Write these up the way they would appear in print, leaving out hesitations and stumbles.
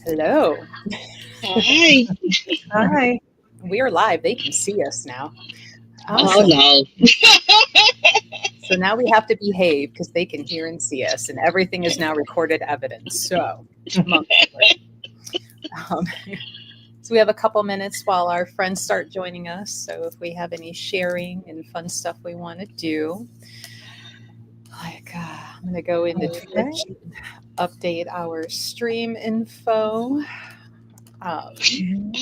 Hello. Hi. Hi. We're live. They can see us now. Oh Awesome. no. So now we have to behave because they can hear and see us, and everything is now recorded evidence. So, monkey work. Um, so we have a couple minutes while our friends start joining us. So if we have any sharing and fun stuff we want to do, I'm going to go into Okay. Twitch, update our stream info. Um, And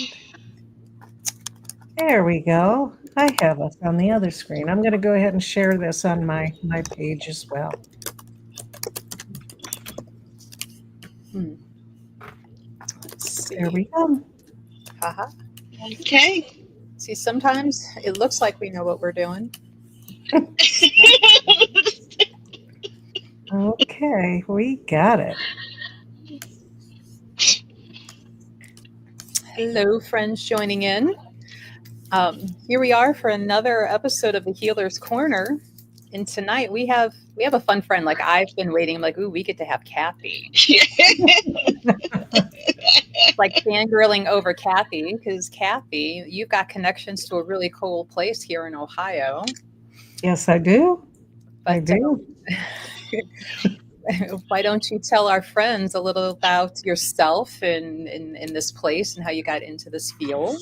there we go. I have us on the other screen. I'm going to go ahead and share this on my page as well. hmm, let's There see. we go. Haha. Okay. See, sometimes it looks like we know what we're doing. Okay, we got it. Hello, friends joining in. Here we are for another episode of the Healer's Corner, and tonight we have a fun friend. Like I've been waiting. I'm like, ooh, we get to have Kathy. Like fangirling over Kathy because Kathy, you've got connections to a really cool place here in Ohio. Yes, I do. I But do. why don't you tell our friends a little about yourself in this place and how you got into this field?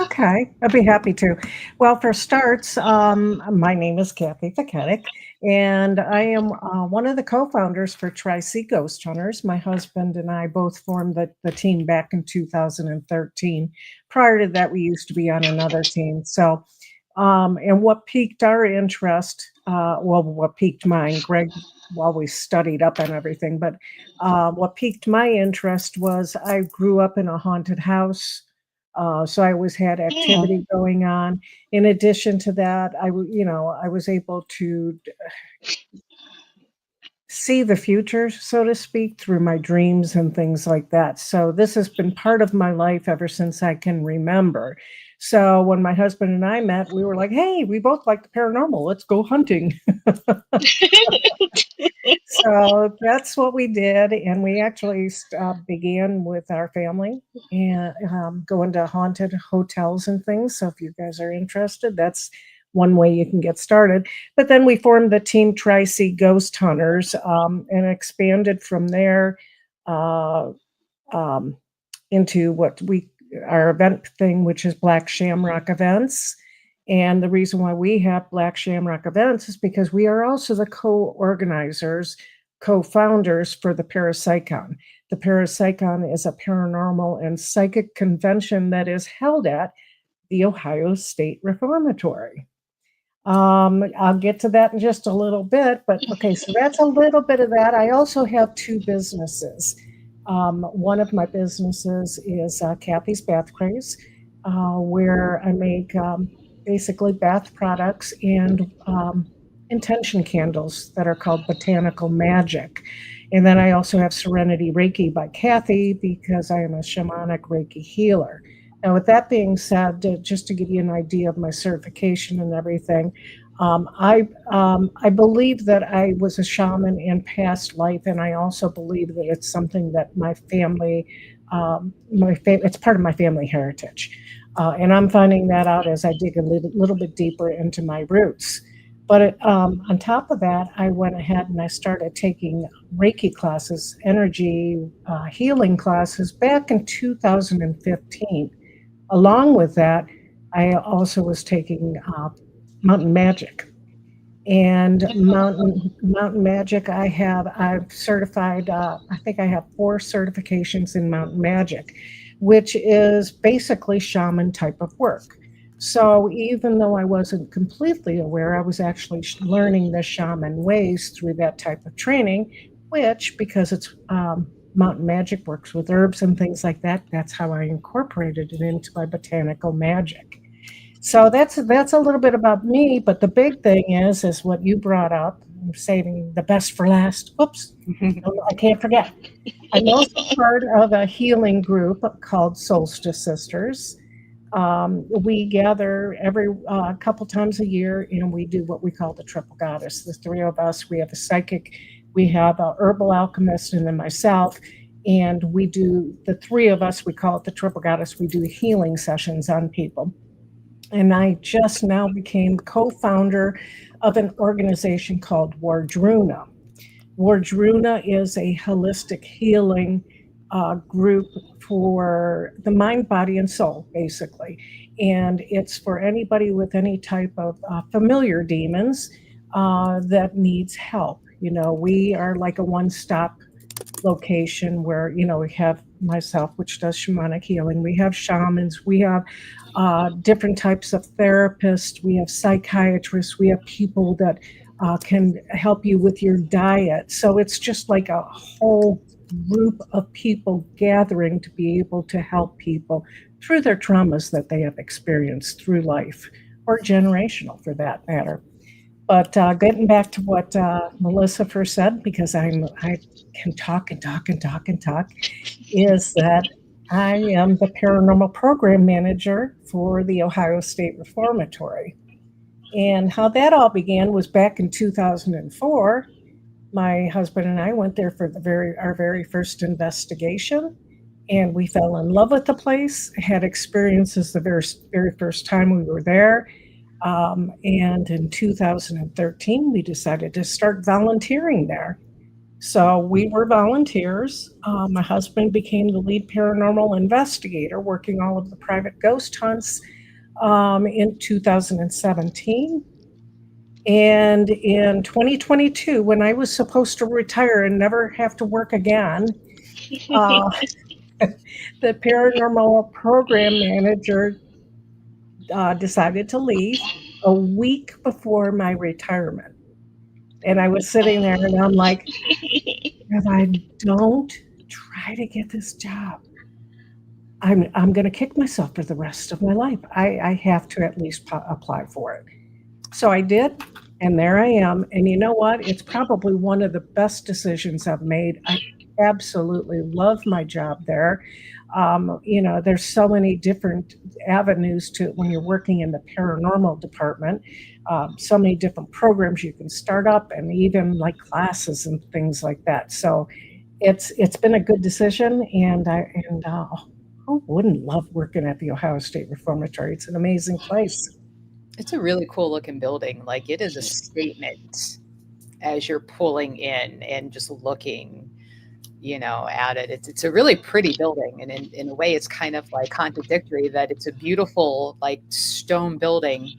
Okay, I'd be happy to. Well, for starts, my name is Kathy Paketic, and I am one of the co-founders for Tri-C Ghost Hunters. My husband and I both formed the team back in 2013. Prior to that, we used to be on another team. So, and what piqued our interest, well, what piqued mine, Greg always studied up on everything, but what piqued my interest was I grew up in a haunted house. So I always had Mm, activity going on. In addition to that, I was able to see the future, so to speak, through my dreams and things like that. So this has been part of my life ever since I can remember. So when my husband and I met, we were like, "Hey, we both like the paranormal. Let's go hunting." So that's what we did, and we actually began with our family and going to haunted hotels and things. So if you guys are interested, that's one way you can get started. But then we formed the team Tri-C Ghost Hunters and expanded from there uh, um, into what we our event thing, which is Black Shamrock Events. And the reason why we have Black Shamrock Events is because we are also the co-organizers, co-founders for the Parapsychon. The Parapsychon is a paranormal and psychic convention that is held at the Ohio State Reformatory. I'll get to that in just a little bit, but okay, so that's a little bit of that. I also have two businesses. One of my businesses is Kathy's Bath Craze, where I make basically bath products and intention candles that are called Botanical Magic. And then I also have Serenity Reiki by Kathy because I am a shamanic Reiki healer. Now, with that being said, just to give you an idea of my certification and everything, I believe that I was a shaman in past life, and I also believe that it's something that my family, it's part of my family heritage, and I'm finding that out as I dig a little bit deeper into my roots. But on top of that, I went ahead and I started taking Reiki classes, energy healing classes back in 2015. Along with that, I also was taking mountain magic. And mountain magic, I've certified. I think I have 4 certifications in mountain magic, which is basically shaman type of work. So even though I wasn't completely aware, I was actually learning the shaman ways through that type of training. Which, because it's mountain magic works with herbs and things like that, that's how I incorporated it into my botanical magic. So that's a little bit about me, but the big thing is what you brought up. I'm saving the best for last. Oops, I can't forget. I'm also part of a healing group called Solstice Sisters. We gather every couple times a year, and we do what we call the triple goddess. The three of us. We have a psychic, we have a herbal alchemist, and then myself. And we do, the three of us, we call it the Triple Goddess, we do healing sessions on people. And I just now became co-founder of an organization called Wardruna. Wardruna is a holistic healing group for the mind, body, and soul, basically. And it's for anybody with any type of familiar demons that needs help. You know, we are like a one-stop location where, you know, we have myself, which does shamanic healing. We have shamans. We have different types of therapists. We have psychiatrists. We have people that can help you with your diet. So it's just like a whole group of people gathering to be able to help people through their traumas that they have experienced through life, or generational for that matter. But getting back to what Melissa first said, because I can talk and talk and talk and talk, is that I am the paranormal program manager for the Ohio State Reformatory. And how that all began was back in 2004. My husband and I went there for our very first investigation, and we fell in love with the place. Had experiences the very first time we were there. And in 2013, we decided to start volunteering there. So we were volunteers. My husband became the lead paranormal investigator, working all of the private ghost hunts in 2017. And in 2022, when I was supposed to retire and never have to work again, the paranormal program manager decided to leave a week before my retirement. And I was sitting there and I'm like, if I don't try to get this job, I'm going to kick myself for the rest of my life. I have to at least apply for it. So I did, and there I am. And you know what? It's probably one of the best decisions I've made. I absolutely love my job there. You know, there's so many different avenues to when you're working in the paranormal department. So many different programs you can start up, and even like classes and things like that. So it's been a good decision, and who wouldn't love working at the Ohio State Reformatory? It's an amazing place. It's a really cool looking building. Like, it is a statement as you're pulling in and just looking, you know, at it. It's a really pretty building, and in a way, it's kind of like contradictory that it's a beautiful like stone building,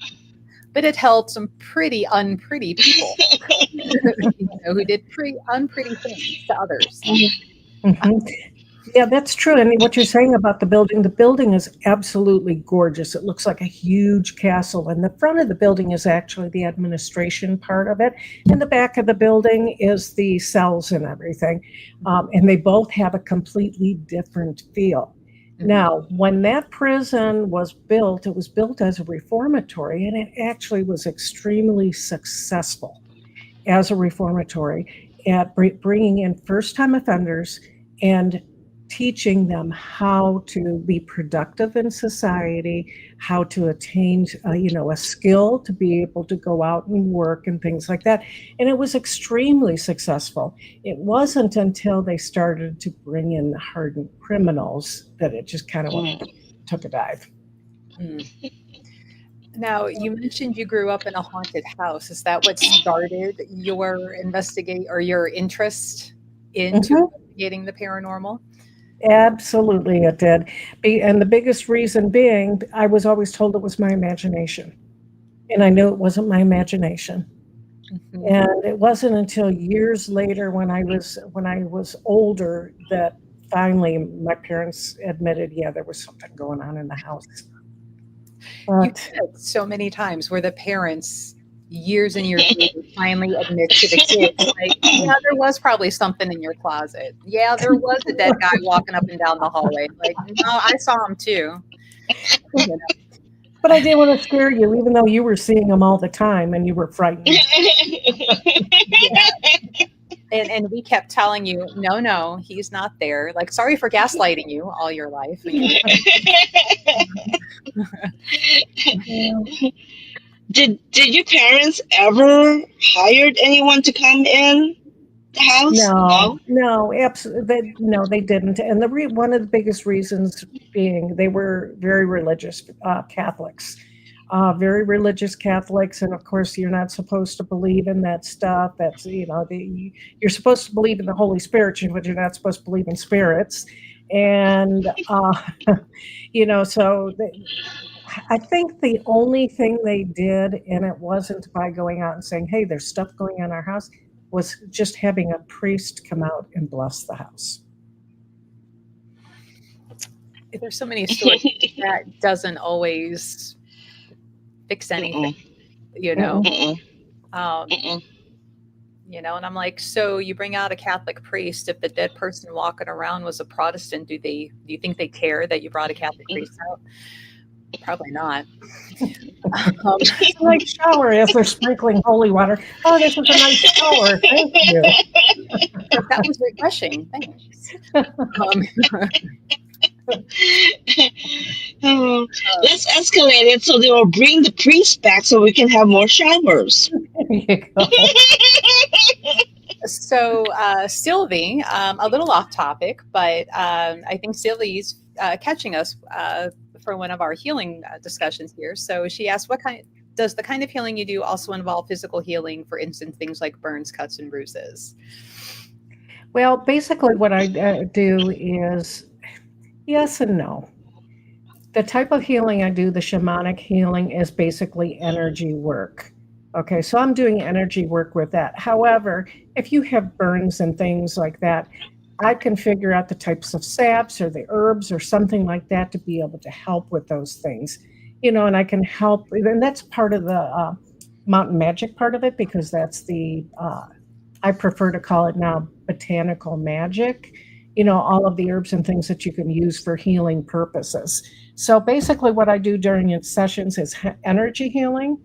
but it held some pretty unpretty people, you know, who did pretty unpretty things to others. Mhm. Yeah, that's true. And what you're saying about the building is absolutely gorgeous. It looks like a huge castle. And the front of the building is actually the administration part of it. And the back of the building is the cells and everything. And they both have a completely different feel. Now, when that prison was built, it was built as a reformatory, and it actually was extremely successful as a reformatory at bringing in first-time offenders and teaching them how to be productive in society, how to attain, you know, a skill to be able to go out and work and things like that. And it was extremely successful. It wasn't until they started to bring in hardened criminals that it just kind of took a dive. Now, you mentioned you grew up in a haunted house. Is that what started your investigate or your interest into investigating the paranormal? Absolutely, it did. And the biggest reason being, I was always told it was my imagination. And I knew it wasn't my imagination. And it wasn't until years later when I was older that finally my parents admitted, yeah, there was something going on in the house. You said so many times where the parents years and years later finally admit to the kids, like, yeah, there was probably something in your closet. Yeah, there was a dead guy walking up and down the hallway. Like, no, I saw him too. You know? But I didn't want to scare you, even though you were seeing them all the time and you were frightened. And we kept telling you, no, he's not there. Like, sorry for gaslighting you all your life. Did your parents ever hired anyone to come in the house? No, absolutely. No, they didn't. And one of the biggest reasons being they were very religious Catholics, very religious Catholics. And of course, you're not supposed to believe in that stuff. That's, you're supposed to believe in the Holy Spirit, but you're not supposed to believe in spirits. And, so I think the only thing they did, and it wasn't by going out and saying, hey, there's stuff going on in our house, was just having a priest come out and bless the house. There's so many stories that doesn't always fix anything, Mm-mm. And I'm like, so you bring out a Catholic priest. If the dead person walking around was a Protestant, do you think they care that you brought a Catholic priest out? Probably not. It's a nice shower as they're sprinkling holy water. Oh, this is a nice shower. Thank you. That was refreshing. Thanks. Let's escalate it so they will bring the priest back so we can have more showers. There you go. So, Sylvie, a little off topic, but I think Sylvie's catching us for one of our healing discussions here. So she asked, does the kind of healing you do also involve physical healing, for instance, things like burns, cuts, and bruises? Well, basically what I do is yes and no. The type of healing I do, the shamanic healing, is basically energy work. Okay, so I'm doing energy work with that. However, if you have burns and things like that, I can figure out the types of saps or the herbs or something like that to be able to help with those things. And I can help, and that's part of the mountain magic part of it, because that's I prefer to call it now botanical magic, all of the herbs and things that you can use for healing purposes. So basically what I do during its sessions is energy healing.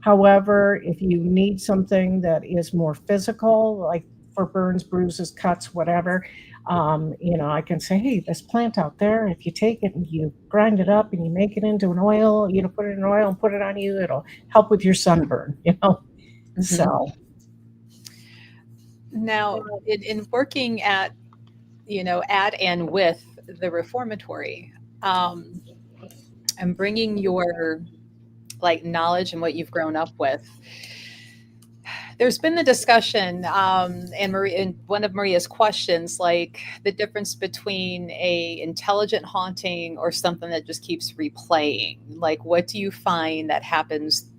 However, if you need something that is more physical, like for burns, bruises, cuts, whatever, I can say, hey, this plant out there, if you take it and you grind it up and you make it into an oil, put it in oil and put it on you, it'll help with your sunburn, Mm-hmm. So. Now, in working at and with the reformatory, and bringing your knowledge and what you've grown up with, there's been the discussion, and Maria, in one of Maria's questions, the difference between a intelligent haunting or something that just keeps replaying. What do you find that happens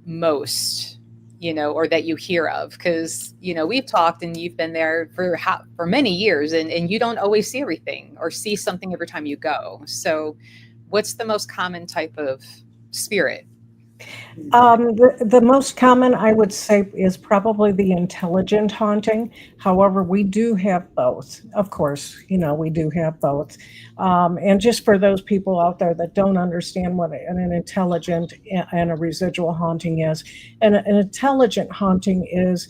most, or that you hear of? Because, we've talked and you've been there for many years, and you don't always see everything or see something every time you go. So what's the most common type of spirit? The most common, I would say, is probably the intelligent haunting. However, we do have both. Of course, we do have both. And just for those people out there that don't understand what an intelligent and a residual haunting is, an intelligent haunting is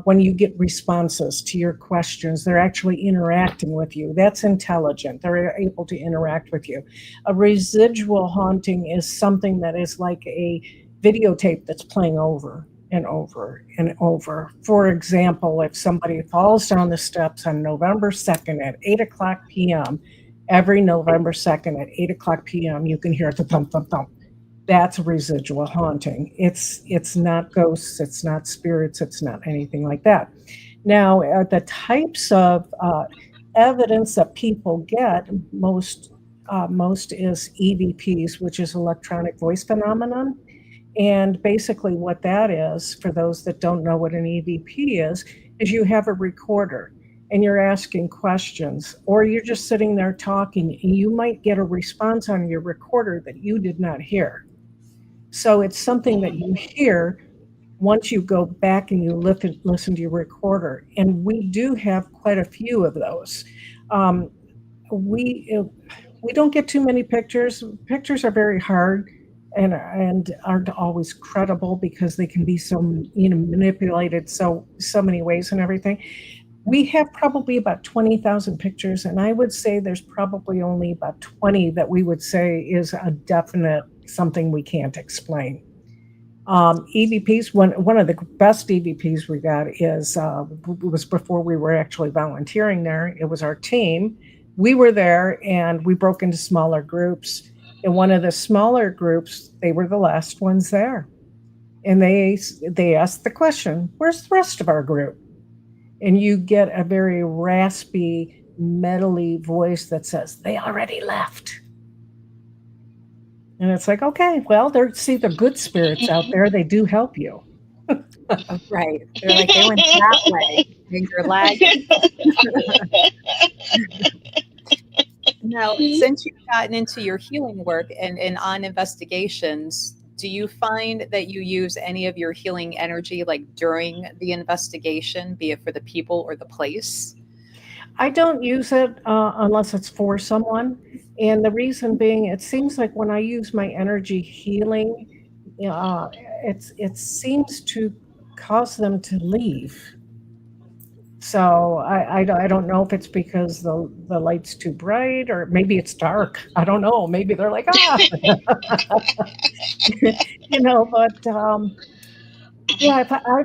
when you get responses to your questions. They're actually interacting with you. That's intelligent. They're able to interact with you. A residual haunting is something that is like a videotape that's playing over and over and over. For example, if somebody falls down the steps on November 2nd at 8:00 p.m., every November 2nd at 8:00 p.m., you can hear the thump, thump, thump. That's a residual haunting. It's not ghosts, it's not spirits, it's not anything like that. Now, the types of evidence that people get most is EVPs, which is electronic voice phenomenon. And basically what that is, for those that don't know what an EVP is you have a recorder and you're asking questions, or you're just sitting there talking, and you might get a response on your recorder that you did not hear. So it's something that you hear once you go back and you listen to your recorder. And we do have quite a few of those. We don't get too many pictures. Pictures are very hard and aren't always credible because they can be so manipulated so many ways and everything. We have probably about 20,000 pictures, and I would say there's probably only about 20 that we would say is a definite something we can't explain. EVPs, one of the best EVPs we got is was before we were actually volunteering there. It was our team. We were there and we broke into smaller groups. In one of the smaller groups, they were the last ones there, and they asked the question, "Where's the rest of our group?" And you get a very raspy, metally voice that says, "They already left." And it's like, okay, well, they're good spirits out there. They do help you. Oh, right. They're like, they went that way and you're lagging. Now, since you've gotten into your healing work and on investigations, do you find that you use any of your healing energy like during the investigation, be it for the people or the place? I don't use it unless it's for someone. And the reason being, it seems like when I use my energy healing, uh, it seems to cause them to leave. So I don't know if it's because the light's too bright or maybe it's dark. I don't know. Maybe they're like, ah, but yeah,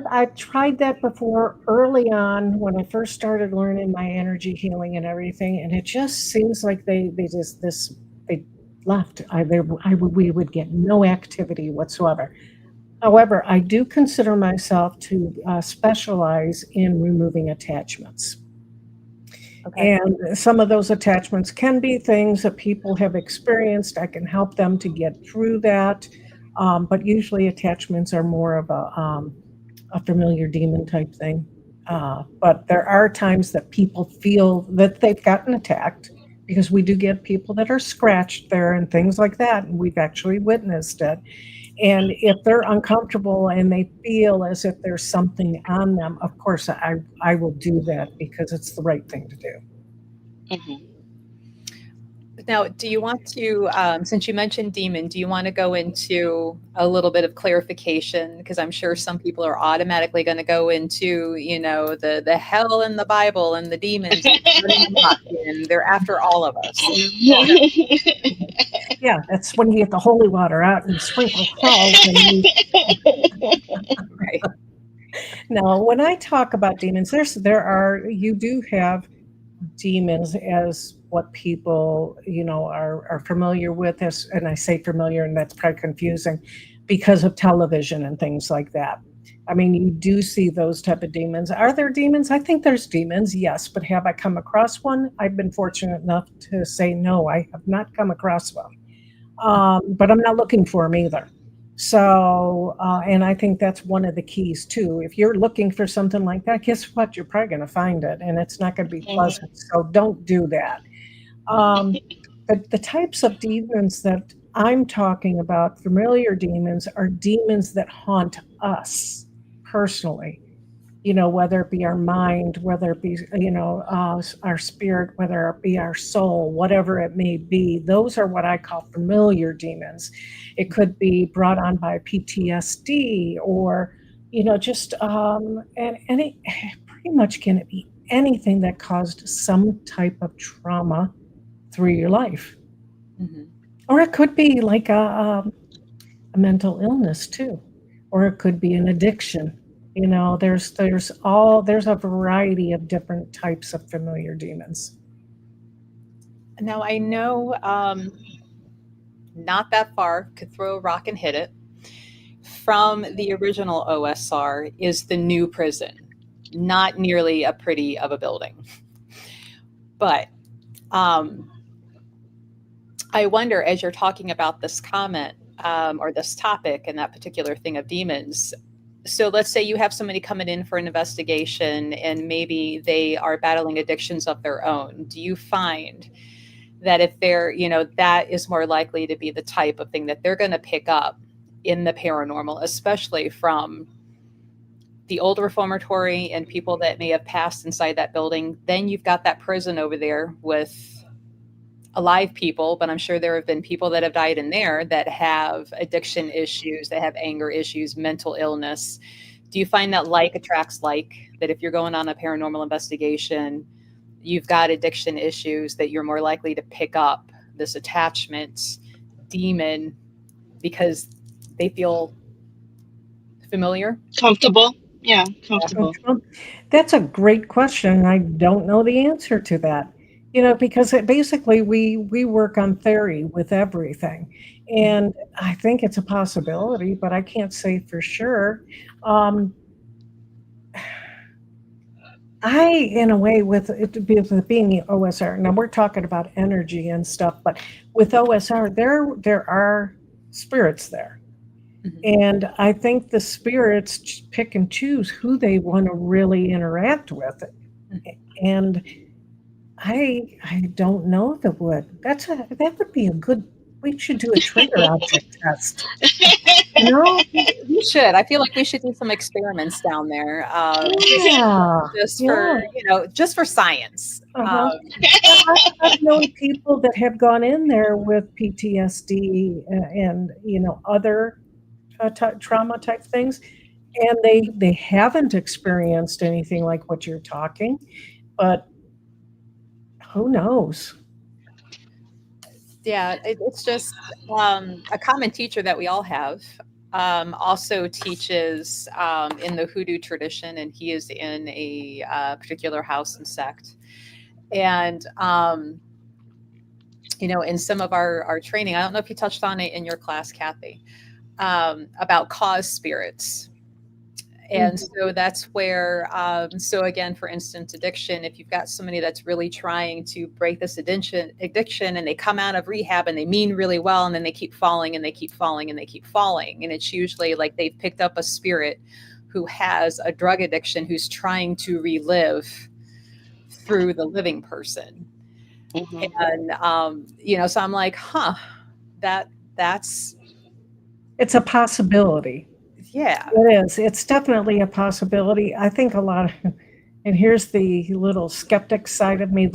I've tried that before early on when I first started learning my energy healing and everything, and it just seems like they left. We would get no activity whatsoever. However, I do consider myself to specialize in removing attachments. Okay. And some of those attachments can be things that people have experienced. I can help them to get through that. But usually attachments are more of a familiar demon type thing. But there are times that people feel that they've gotten attacked because we do get people that are scratched there and things like that. And we've actually witnessed it. And if they're uncomfortable and they feel as if there's something on them, of course, I will do that because it's the right thing to do. Mhm. Now, do you want to, since you mentioned demon, do you want to go into a little bit of clarification? Because I'm sure some people are automatically going to go into, the hell in the Bible and the demons and running amok, and they're after all of us. Yeah, that's when you get the holy water out and you sprinkle salt. Right. Now, when I talk about demons, you do have demons as what people are familiar with as, and I say familiar and that's probably confusing because of television and things like that. I mean, you do see those type of demons. Are there demons? I think there's demons, yes, but have I come across one? I've been fortunate enough to say no, I have not come across one. But I'm not looking for them either. So, and I think that's one of the keys too. If you're looking for something like that, guess what? You're probably going to find it, and it's not going to be Mhm. pleasant. So don't do that. Um, but the types of demons that I'm talking about, familiar demons, are demons that haunt us personally. Whether it be our mind, whether it be, our spirit, whether it be our soul, whatever it may be, those are what I call familiar demons. It could be brought on by PTSD or, just, and any, pretty much can it be anything that caused some type of trauma through your life. Mhm. Or it could be like a mental illness too, or it could be an addiction. There's a variety of different types of familiar demons. Now, I know not that far, could throw a rock and hit it. From the original OSR is the new prison. Not nearly a pretty of a building. But um, I wonder, as you're talking about this comment or this topic and that particular thing of demons, so let's say you have somebody coming in for an investigation and maybe they are battling addictions of their own. Do you find that if they're, that is more likely to be the type of thing that they're going to pick up in the paranormal, especially from the old reformatory and people that may have passed inside that building? Then you've got that prison over there with alive people, but I'm sure there have been people that have died in there that have addiction issues, that have anger issues, mental illness. Do you find that like attracts like, that if you're going on a paranormal investigation, you've got addiction issues, that you're more likely to pick up this attachment demon because they feel familiar? Comfortable. Yeah, comfortable. That's a great question. And I don't know the answer to that. Because basically we work on theory with everything, and I think it's a possibility, but I can't say for sure. Um, in a way, with it with being OSR, now we're talking about energy and stuff, but with OSR, there are spirits there. Mhm. And I think the spirits pick and choose who they want to really interact with. And I don't know if it would. That would be a good. We should do a trigger object test. You know? We should. I feel like we should do some experiments down there, Yeah. just for Yeah. just for science. Uh-huh. And I've known people that have gone in there with PTSD and other trauma type things, and they haven't experienced anything like what you're talking, but who knows? Yeah, it's just a common teacher that we all have. Also teaches in the hoodoo tradition, and he is in a particular house and sect. And in some of our training, I don't know if you touched on it in your class, Kathy, about cause spirits. And so that's where, so again, for instance, addiction, if you've got somebody that's really trying to break this addiction and they come out of rehab and they mean really well, and then they keep falling and they keep falling and they keep falling. And it's usually like they've picked up a spirit who has a drug addiction, who's trying to relive through the living person. And, so I'm like, that's, It's a possibility. yeah. It is. It's definitely a possibility. I think a lot of, and here's the little skeptic side of me,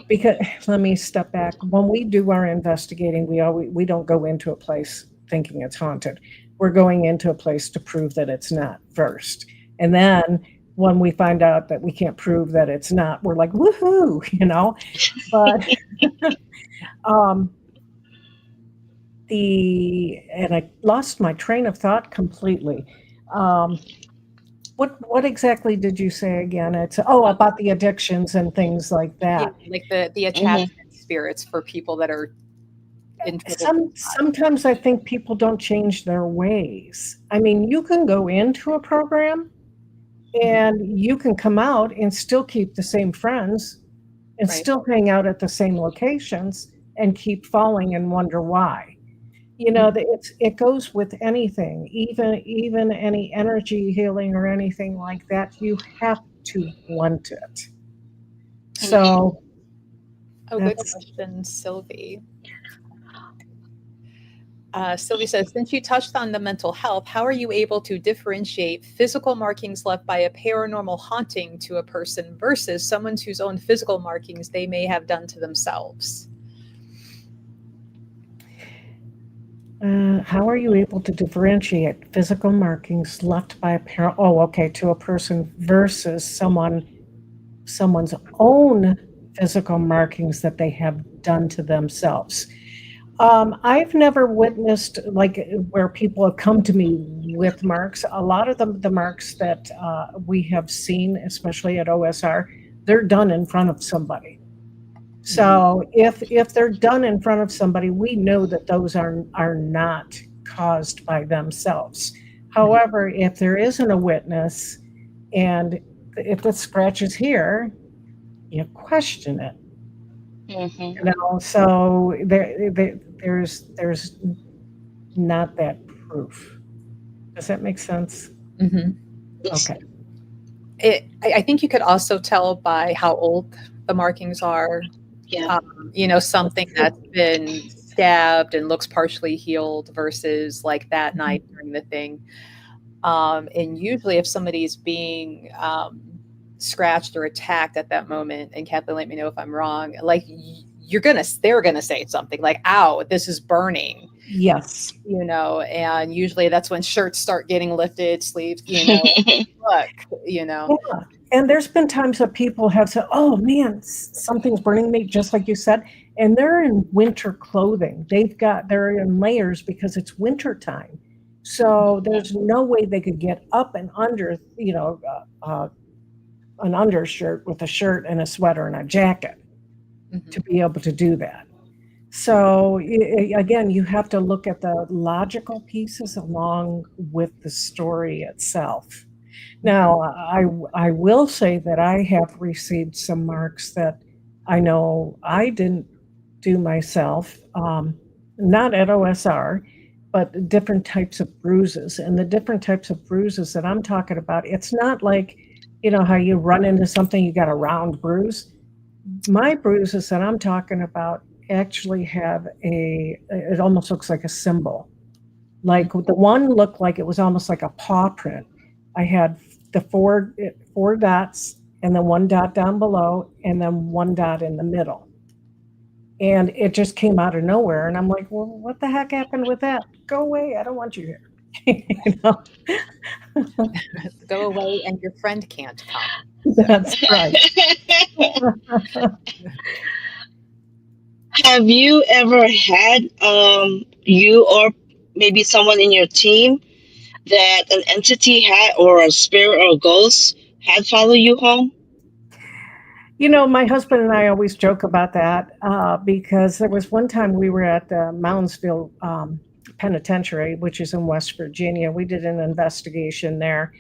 because let me step back. When we do our investigating, we don't go into a place thinking it's haunted. We're going into a place to prove that it's not first. And then when we find out that we can't prove that it's not, we're like, woohoo, But and I lost my train of thought completely. What exactly did you say again? It's about the addictions and things like that. Yeah, like the attachment spirits for people that are in trouble. Sometimes I think people don't change their ways. I mean, you can go into a program and you can come out and still keep the same friends and Right. still hang out at the same locations and keep falling and wonder why. It goes with anything, even any energy healing or anything like that. You have to want it. So Oh, good question, Sylvie. Sylvie says, since you touched on the mental health, how are you able to differentiate physical markings left by a paranormal haunting to a person versus someone whose own physical markings they may have done to themselves? How are you able to differentiate physical markings left by to a person versus someone's own physical markings that they have done to themselves? I've never witnessed where people have come to me with marks. A lot of the marks that we have seen, especially at OSR, they're done in front of somebody. So if they're done in front of somebody, we know that those are not caused by themselves. However, if there isn't a witness, and if the scratch is here, you question it. So there's not that proof. Does that make sense? Okay. I think you could also tell by how old the markings are. Yeah. Something that's been stabbed and looks partially healed versus like that night during the thing. And usually if somebody's being scratched or attacked at that moment, and Kathleen, let me know if I'm wrong, like they're gonna say something like, ow, this is burning. Yes. And usually that's when shirts start getting lifted, sleeves, look. Yeah. And there's been times that people have said, oh man, something's burning me, just like you said, and they're in winter clothing. They're in layers because it's winter time. So there's no way they could get up and under, an undershirt with a shirt and a sweater and a jacket to be able to do that. So again, you have to look at the logical pieces along with the story itself. Now, I will say that I have received some marks that I know I didn't do myself, not at OSR, but different types of bruises. And the different types of bruises that I'm talking about, it's not like, how you run into something, you got a round bruise. My bruises that I'm talking about actually have it almost looks like a symbol. Like the one looked like it was almost like a paw print. I had the four dots and then one dot down below and then one dot in the middle. And it just came out of nowhere. And I'm like, well, what the heck happened with that? Go away. I don't want you here. Go away and your friend can't come. That's right. Have you ever had you or maybe someone in your team that an entity had or a spirit or a ghost had followed you home? My husband and I always joke about that because there was one time we were at Moundsville Penitentiary, which is in West Virginia. We did an investigation there,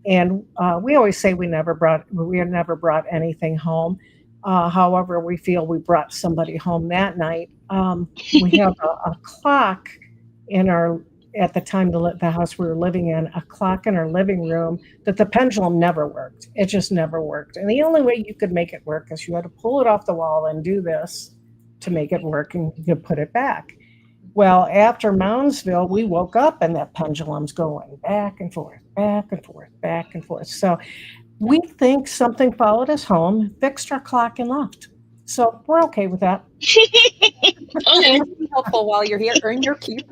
and we always say we never brought anything home. However, we feel we brought somebody home that night. We have a clock in our at the time the house we were living in, a clock in our living room that the pendulum never worked. It just never worked. And the only way you could make it work is you had to pull it off the wall and do this to make it work and you could put it back. Well, after Moundsville, we woke up and that pendulum's going back and forth, back and forth, back and forth. So we think something followed us home, fixed our clock, and left. So we're okay with that. Okay. Be helpful while you're here. Earn your keep.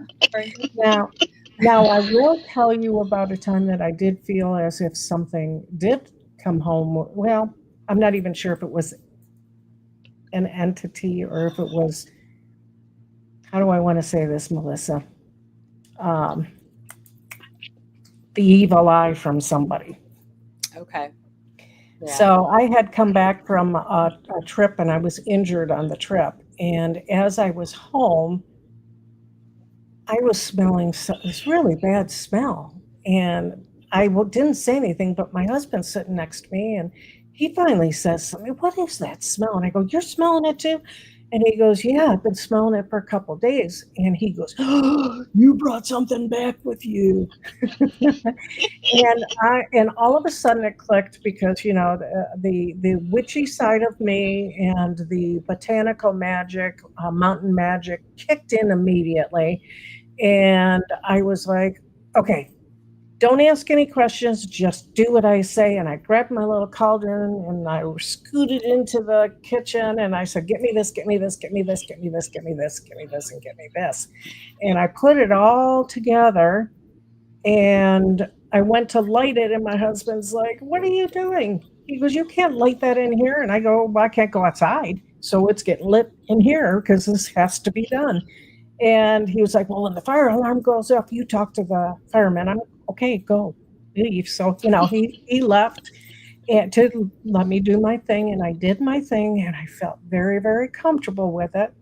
Now, I will tell you about a time that I did feel as if something did come home. Well, I'm not even sure if it was an entity or if it was, how do I want to say this, Melissa? Um, the evil eye from somebody. Okay. Yeah. So I had come back from a trip and I was injured on the trip. And as I was home, I was smelling this really bad smell. And I didn't say anything, but my husband's sitting next to me and he finally says something. What is that smell? And I go, you're smelling it too? And he goes, yeah, I've been smelling it for a couple of days. And he goes, oh, you brought something back with you. and all of a sudden it clicked because the witchy side of me and the botanical magic, mountain magic kicked in immediately, and I was like, okay, don't ask any questions, just do what I say. And I grabbed my little cauldron and I scooted into the kitchen and I said, get me this, get me this, get me this, get me this, get me this, get me this, and get me this. And I put it all together and I went to light it, and my husband's like, what are you doing? He goes, you can't light that in here. And I go, well, I can't go outside. So it's getting lit in here because this has to be done. And he was like, well, when the fire alarm goes off, you talk to the fireman. I'm okay, go leave. So, he left and to let me do my thing. And I did my thing and I felt very, very comfortable with it.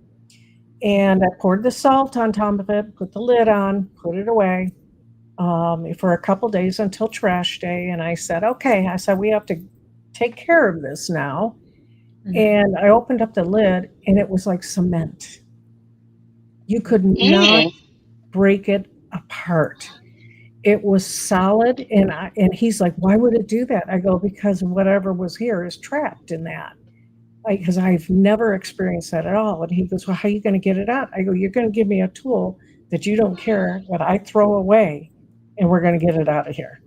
And I poured the salt on top of it, put the lid on, put it away for a couple days until trash day. And I said, okay, we have to take care of this now. Mm-hmm. And I opened up the lid and it was like cement. You could not break it apart. It was solid. And he's like, why would it do that? I go, because whatever was here is trapped in that. Because I've never experienced that at all. And he goes, well, how are you going to get it out? I go, you're going to give me a tool that you don't care that I throw away, and we're going to get it out of here.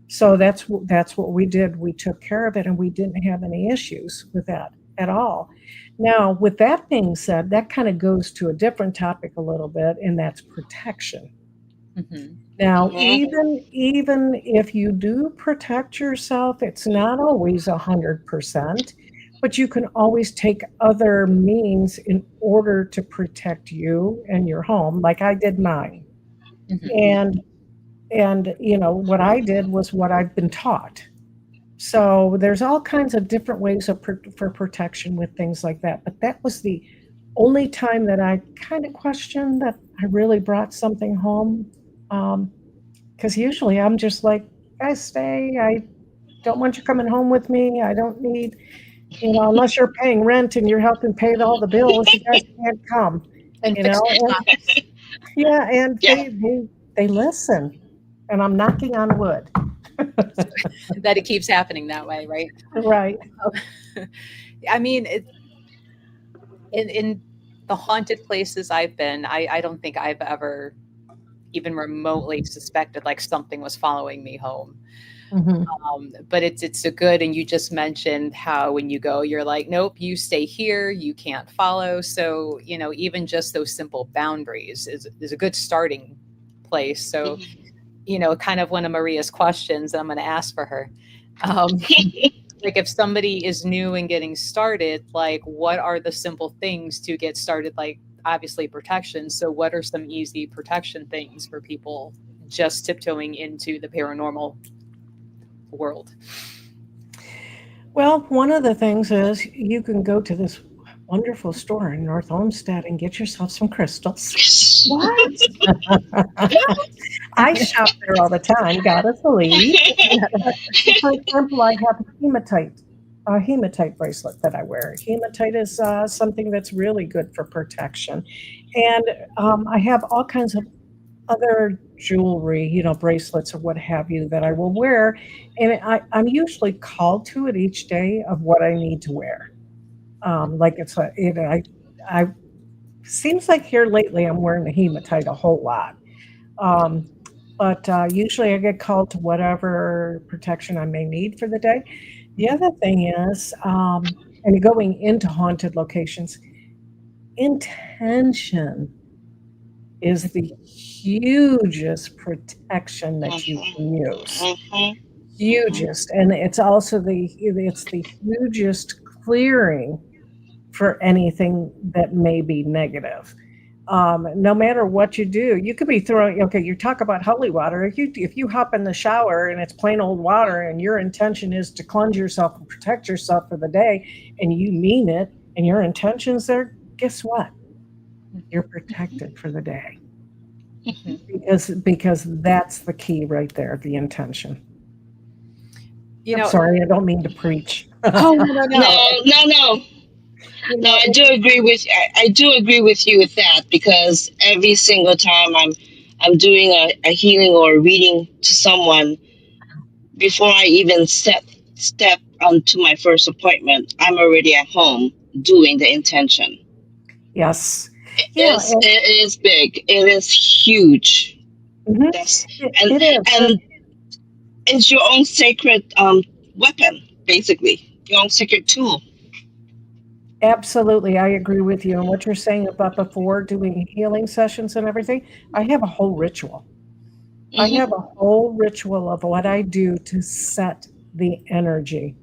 So that's what we did. We took care of it, and we didn't have any issues with that at all. Now, with that being said, that kind of goes to a different topic a little bit, and that's protection. Mm-hmm. Now, even if you do protect yourself, it's not always 100%, but you can always take other means in order to protect you and your home, like I did mine. Mm-hmm. And And what I did was what I've been taught. So there's all kinds of different ways for protection with things like that. But that was the only time that I kind of questioned that I really brought something home. Because usually I'm just like, guys, stay. I don't want you coming home with me. I don't need, unless you're paying rent and you're helping pay all the bills, you guys can't come. And You fix know, the and topics yeah, and Yeah. they listen, and I'm knocking on wood. that it keeps happening that way, right? Right. I mean, in the haunted places I've been, I don't think I've ever even remotely suspected like something was following me home. Hmm. But it's a good, and you just mentioned how when you go, you're like, nope, you stay here, you can't follow. So, even just those simple boundaries is a good starting place. So, Mhm. kind of one of Maria's questions, I'm going to ask for her. Um, like if somebody is new and getting started, like what are the simple things to get started? Like obviously protection. So what are some easy protection things for people just tiptoeing into the paranormal world? Well, one of the things is you can go to this wonderful store in North Olmsted and get yourself some crystals. What? I shop there all the time, gotta believe. For example, I have a hematite bracelet that I wear. Hematite is something that's really good for protection. And I have all kinds of other jewelry, bracelets or what have you that I will wear. And I'm usually called to it each day of what I need to wear. Like I seems like here lately I'm wearing the hematite a whole lot. Um, but usually I get called to whatever protection I may need for the day. The other thing is, and going into haunted locations, intention is the hugest protection that you Mhm. can use. Mhm. Mhm. Hugest, and it's the hugest clearing for anything that may be negative. No matter what you do, you could be throwing. Okay, you talk about holy water. If you hop in the shower and it's plain old water, and your intention is to cleanse yourself and protect yourself for the day, and you mean it, and your intentions there, guess what? You're protected for the day because that's the key right there, the intention. You I'm know, sorry, I don't mean to preach. oh no, no, No, no. no, no, you no. know, I do agree with I do agree with you with that because every single time I'm doing a healing or a reading to someone, before I even step onto my first appointment, I'm already at home doing the intention. yes, yeah, It is big. It is huge. mhm, That's and it is. and it's your own sacred weapon, basically your own sacred tool. Absolutely, I agree with you. And what you're saying about before doing healing sessions and everything, I have a whole ritual. I Hmm. have a whole ritual of what I do to set the energy.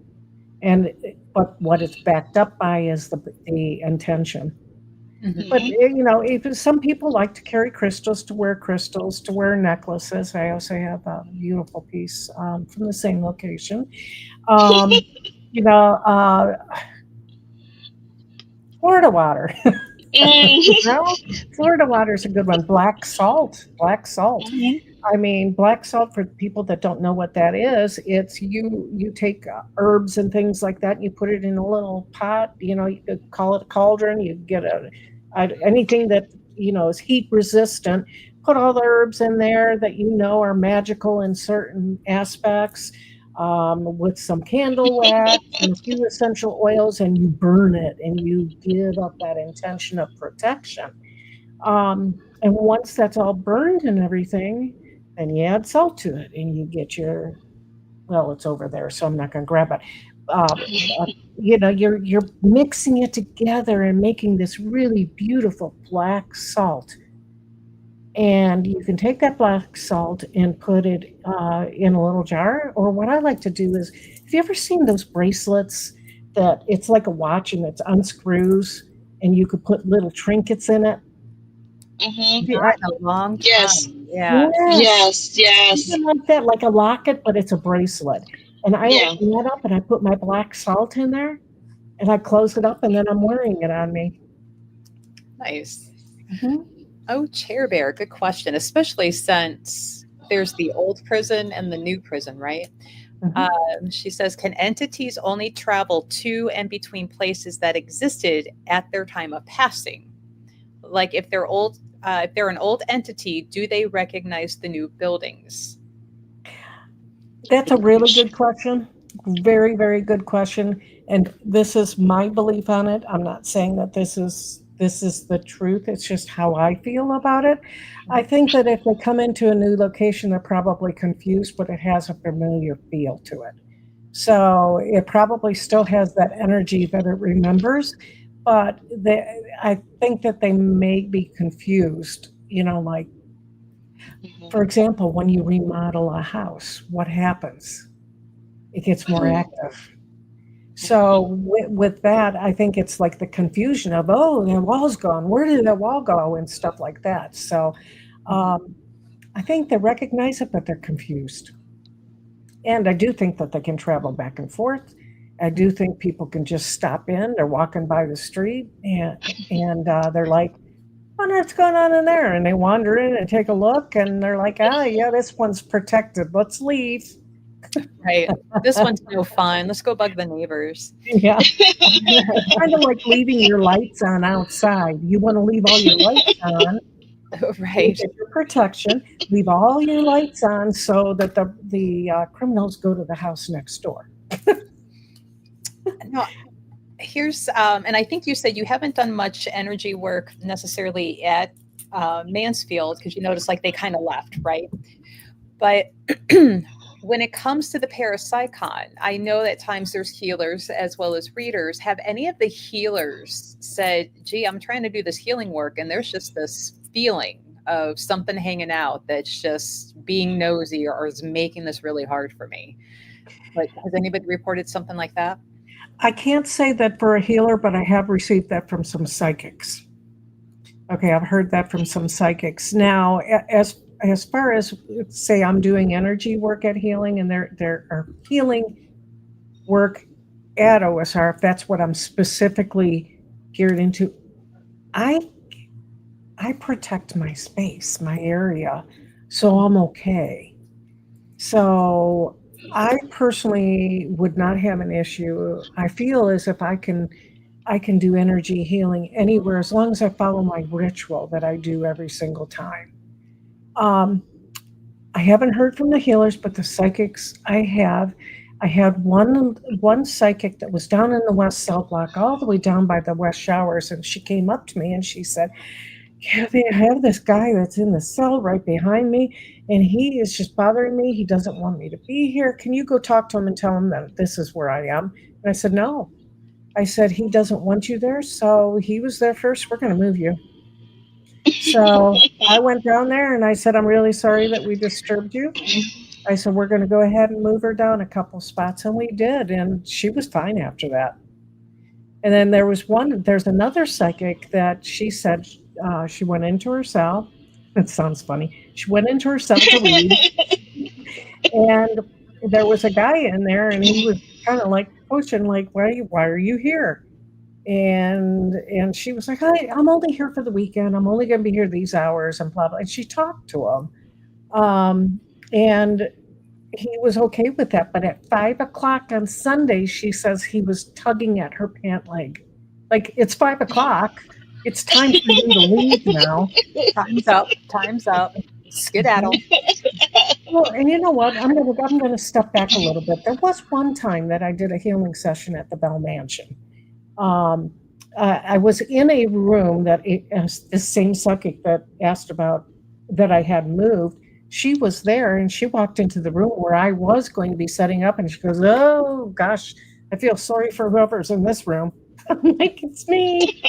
And but what it's backed up by is the intention. Mhm. But Hmm. if some people like to carry crystals, to wear necklaces. I also have a beautiful piece from the same location. Um, you know, uh, Florida water. Hmm. No, Florida water is a good one. Black salt, black salt. Hmm. I mean, black salt for people that don't know what that is, it's you take herbs and things like that, and you put it in a little pot. You could call it a cauldron. You get anything that is heat resistant. Put all the herbs in there that are magical in certain aspects, with some candle wax and a few essential oils, and you burn it, and you give up that intention of protection. And once that's all burned and everything, then you add salt to it and you get well, it's over there, so I'm not going to grab it. But, you're mixing it together and making this really beautiful black salt. And you can take that black salt and put it in a little jar. Or what I like to do is, have you ever seen those bracelets that it's like a watch and it unscrews and you could put little trinkets in it? Hmm. Yeah, Not in a long Yes. time. Yeah. Yes, Yes, yes. something like that, like a locket, but it's a bracelet. And I Yeah. open that up and I put my black salt in there and I close it up and then I'm wearing it on me. Nice. Mhm, Oh, Chair Bear, good question. Especially since there's the old prison and the new prison, right? mhm. She says, can entities only travel to and between places that existed at their time of passing? Like if they're an old entity, do they recognize the new buildings? That's a really good question. Very, very good question. And this is my belief on it. I'm not saying that this is the truth. It's just how I feel about it. I think that if they come into a new location, they're probably confused, but it has a familiar feel to it. So it probably still has that energy that it remembers, but I think that they may be confused. Like, for Mhm. example, when you remodel a house, what happens? It gets more Mhm. active. So Mhm. with that, I think it's like the confusion of, oh, the wall's gone. Where did that wall go? And stuff like that. So Mhm. um, I think they recognize it, but they're confused. And I do think that they can travel back and forth. I do think people can just stop in. They're walking by the street and they're like, I wonder what's going on in there. And they wander in and take a look and they're like, ah, yeah, this one's protected. Let's leave. Right. This one's no fun. Let's go bug the neighbors. Yeah. It's kind of like leaving your lights on outside. You want to leave all your lights on, make Right. it your protection. Leave all your lights on so that the criminals go to the house next door. No, here's and I think you said you haven't done much energy work necessarily at Mansfield because you noticed like they kind of left, right? But when it comes to the parapsychon, I know that times there's healers as well as readers. Have any of the healers said, gee, I'm trying to do this healing work, and there's just this feeling of something hanging out that's just being nosy or is making this really hard for me? But has anybody reported something like that? I can't say that for a healer, but I have received that from some psychics. Okay, I've heard that from some psychics. Now, as far as say I'm doing energy work at healing and there are healing work at OSR, if that's what I'm specifically geared into, I I protect my space, my area, so I'm okay. So I personally would not have an issue. I feel as if I can do energy healing anywhere as long as I follow my ritual that I do every single time. Um, I haven't heard from the healers, but the psychics I have. I had one psychic that was down in the west cell block, all the way down by the west showers, and she came up to me and she said, yeah, they have this guy that's in the cell right behind me, and he is just bothering me. He doesn't want me to be here. Can you go talk to him and tell him that this is where I am? And I said, no. I said, he doesn't want you there. So he was there first. We're going to move you. So I went down there and I said, I'm really sorry that we disturbed you. I said, we're going to go ahead and move her down a couple spots. And we did. And she was fine after that. And then there's another psychic that she said she went into her cell. It sounds funny. She went into her cell to read, and there was a guy in there, and he was kind of like pushing, like, why are you here? And she was like, I'm only here for the weekend. I'm only going to be here these hours, and blah blah. And she talked to him, and he was okay with that. But at 5 o'clock on Sunday, she says he was tugging at her pant leg. Like, it's 5 o'clock. It's time for you to leave now. Time's up. Time's up. Skedaddle. Mhm. Well, and you know what? I'm gonna step back a little bit. There was one time that I did a healing session at the Bell Mansion. Um, I was in a room that this same psychic that asked about that I had moved. She was there, and she walked into the room where I was going to be setting up, and she goes, "Oh gosh, I feel sorry for whoever's in this room." I'm like, "It's me."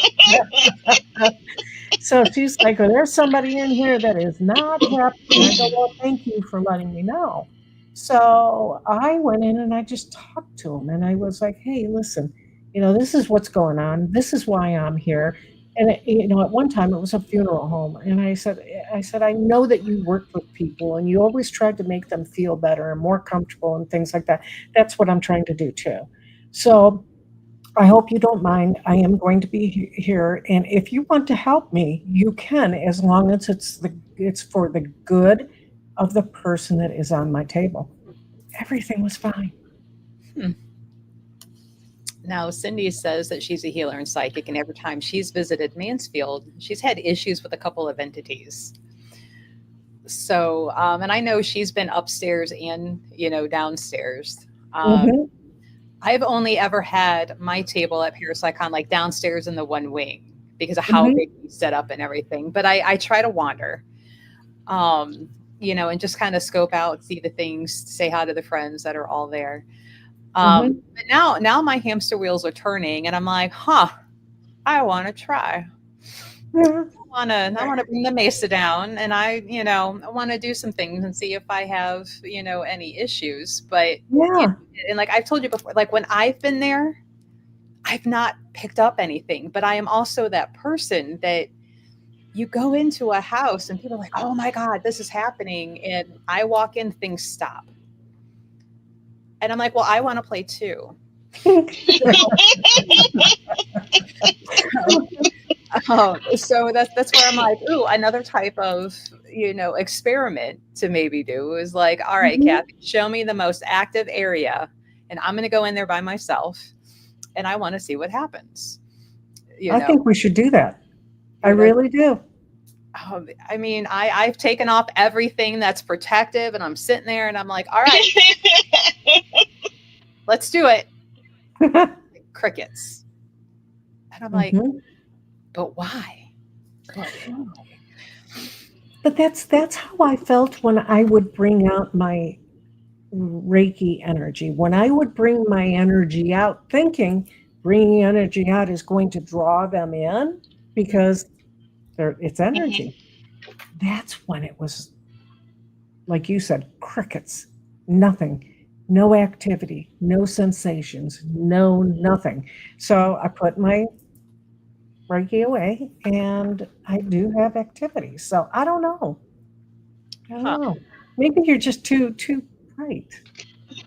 So she's like, "Oh, there's somebody in here that is not happy." And I go, "Well, thank you for letting me know." So I went in and I just talked to him and I was like, "Hey, listen, this is what's going on. This is why I'm here. And at one time it was a funeral home, and I said, I know that you worked with people, and you always tried to make them feel better and more comfortable and things like that. That's what I'm trying to do too. So I hope you don't mind. I am going to be here, and if you want to help me, you can, as long as it's for the good of the person that is on my table. Everything was fine. Hmm. Now, Cindy says that she's a healer and psychic, and every time she's visited Mansfield, she's had issues with a couple of entities. So, and I know she's been upstairs and, downstairs. Um, Hmm. I've only ever had my table at Parapsychon like downstairs in the one wing because of how Hmm. big we set up and everything. But I try to wander, um, and just kind of scope out, see the things, say hi to the friends that are all there. Hmm. But now my hamster wheels are turning, and I'm like, huh, I want to try. I want to bring the mesa down, and I want to do some things and see if I have any issues. But you Yeah. and like I've told you before, like when I've been there, I've not picked up anything. But I am also that person that you go into a house and people are like, oh my god, this is happening, and I walk in, things stop, and I'm like, well, I want to play too. So that's where I'm like, ooh, another type of experiment to maybe do is like, all right, Mhm. Kathy, show me the most active area, and I'm going to go in there by myself, and I want to see what happens. You I know, think we should do that. I that. really do. I mean, I've taken off everything that's protective, and I'm sitting there, and I'm like, all right, let's do it. Crickets, and I'm like, Mhm. but why? But why? But that's how I felt when I would bring out my Reiki energy. When I would bring my energy out, thinking bringing energy out is going to draw them in because it's energy. That's when it was, like you said, crickets, nothing, no activity, no sensations, no nothing. So I put my Reiki away, and I do have activities. So I don't know. I don't Huh? know. Maybe you're just too bright.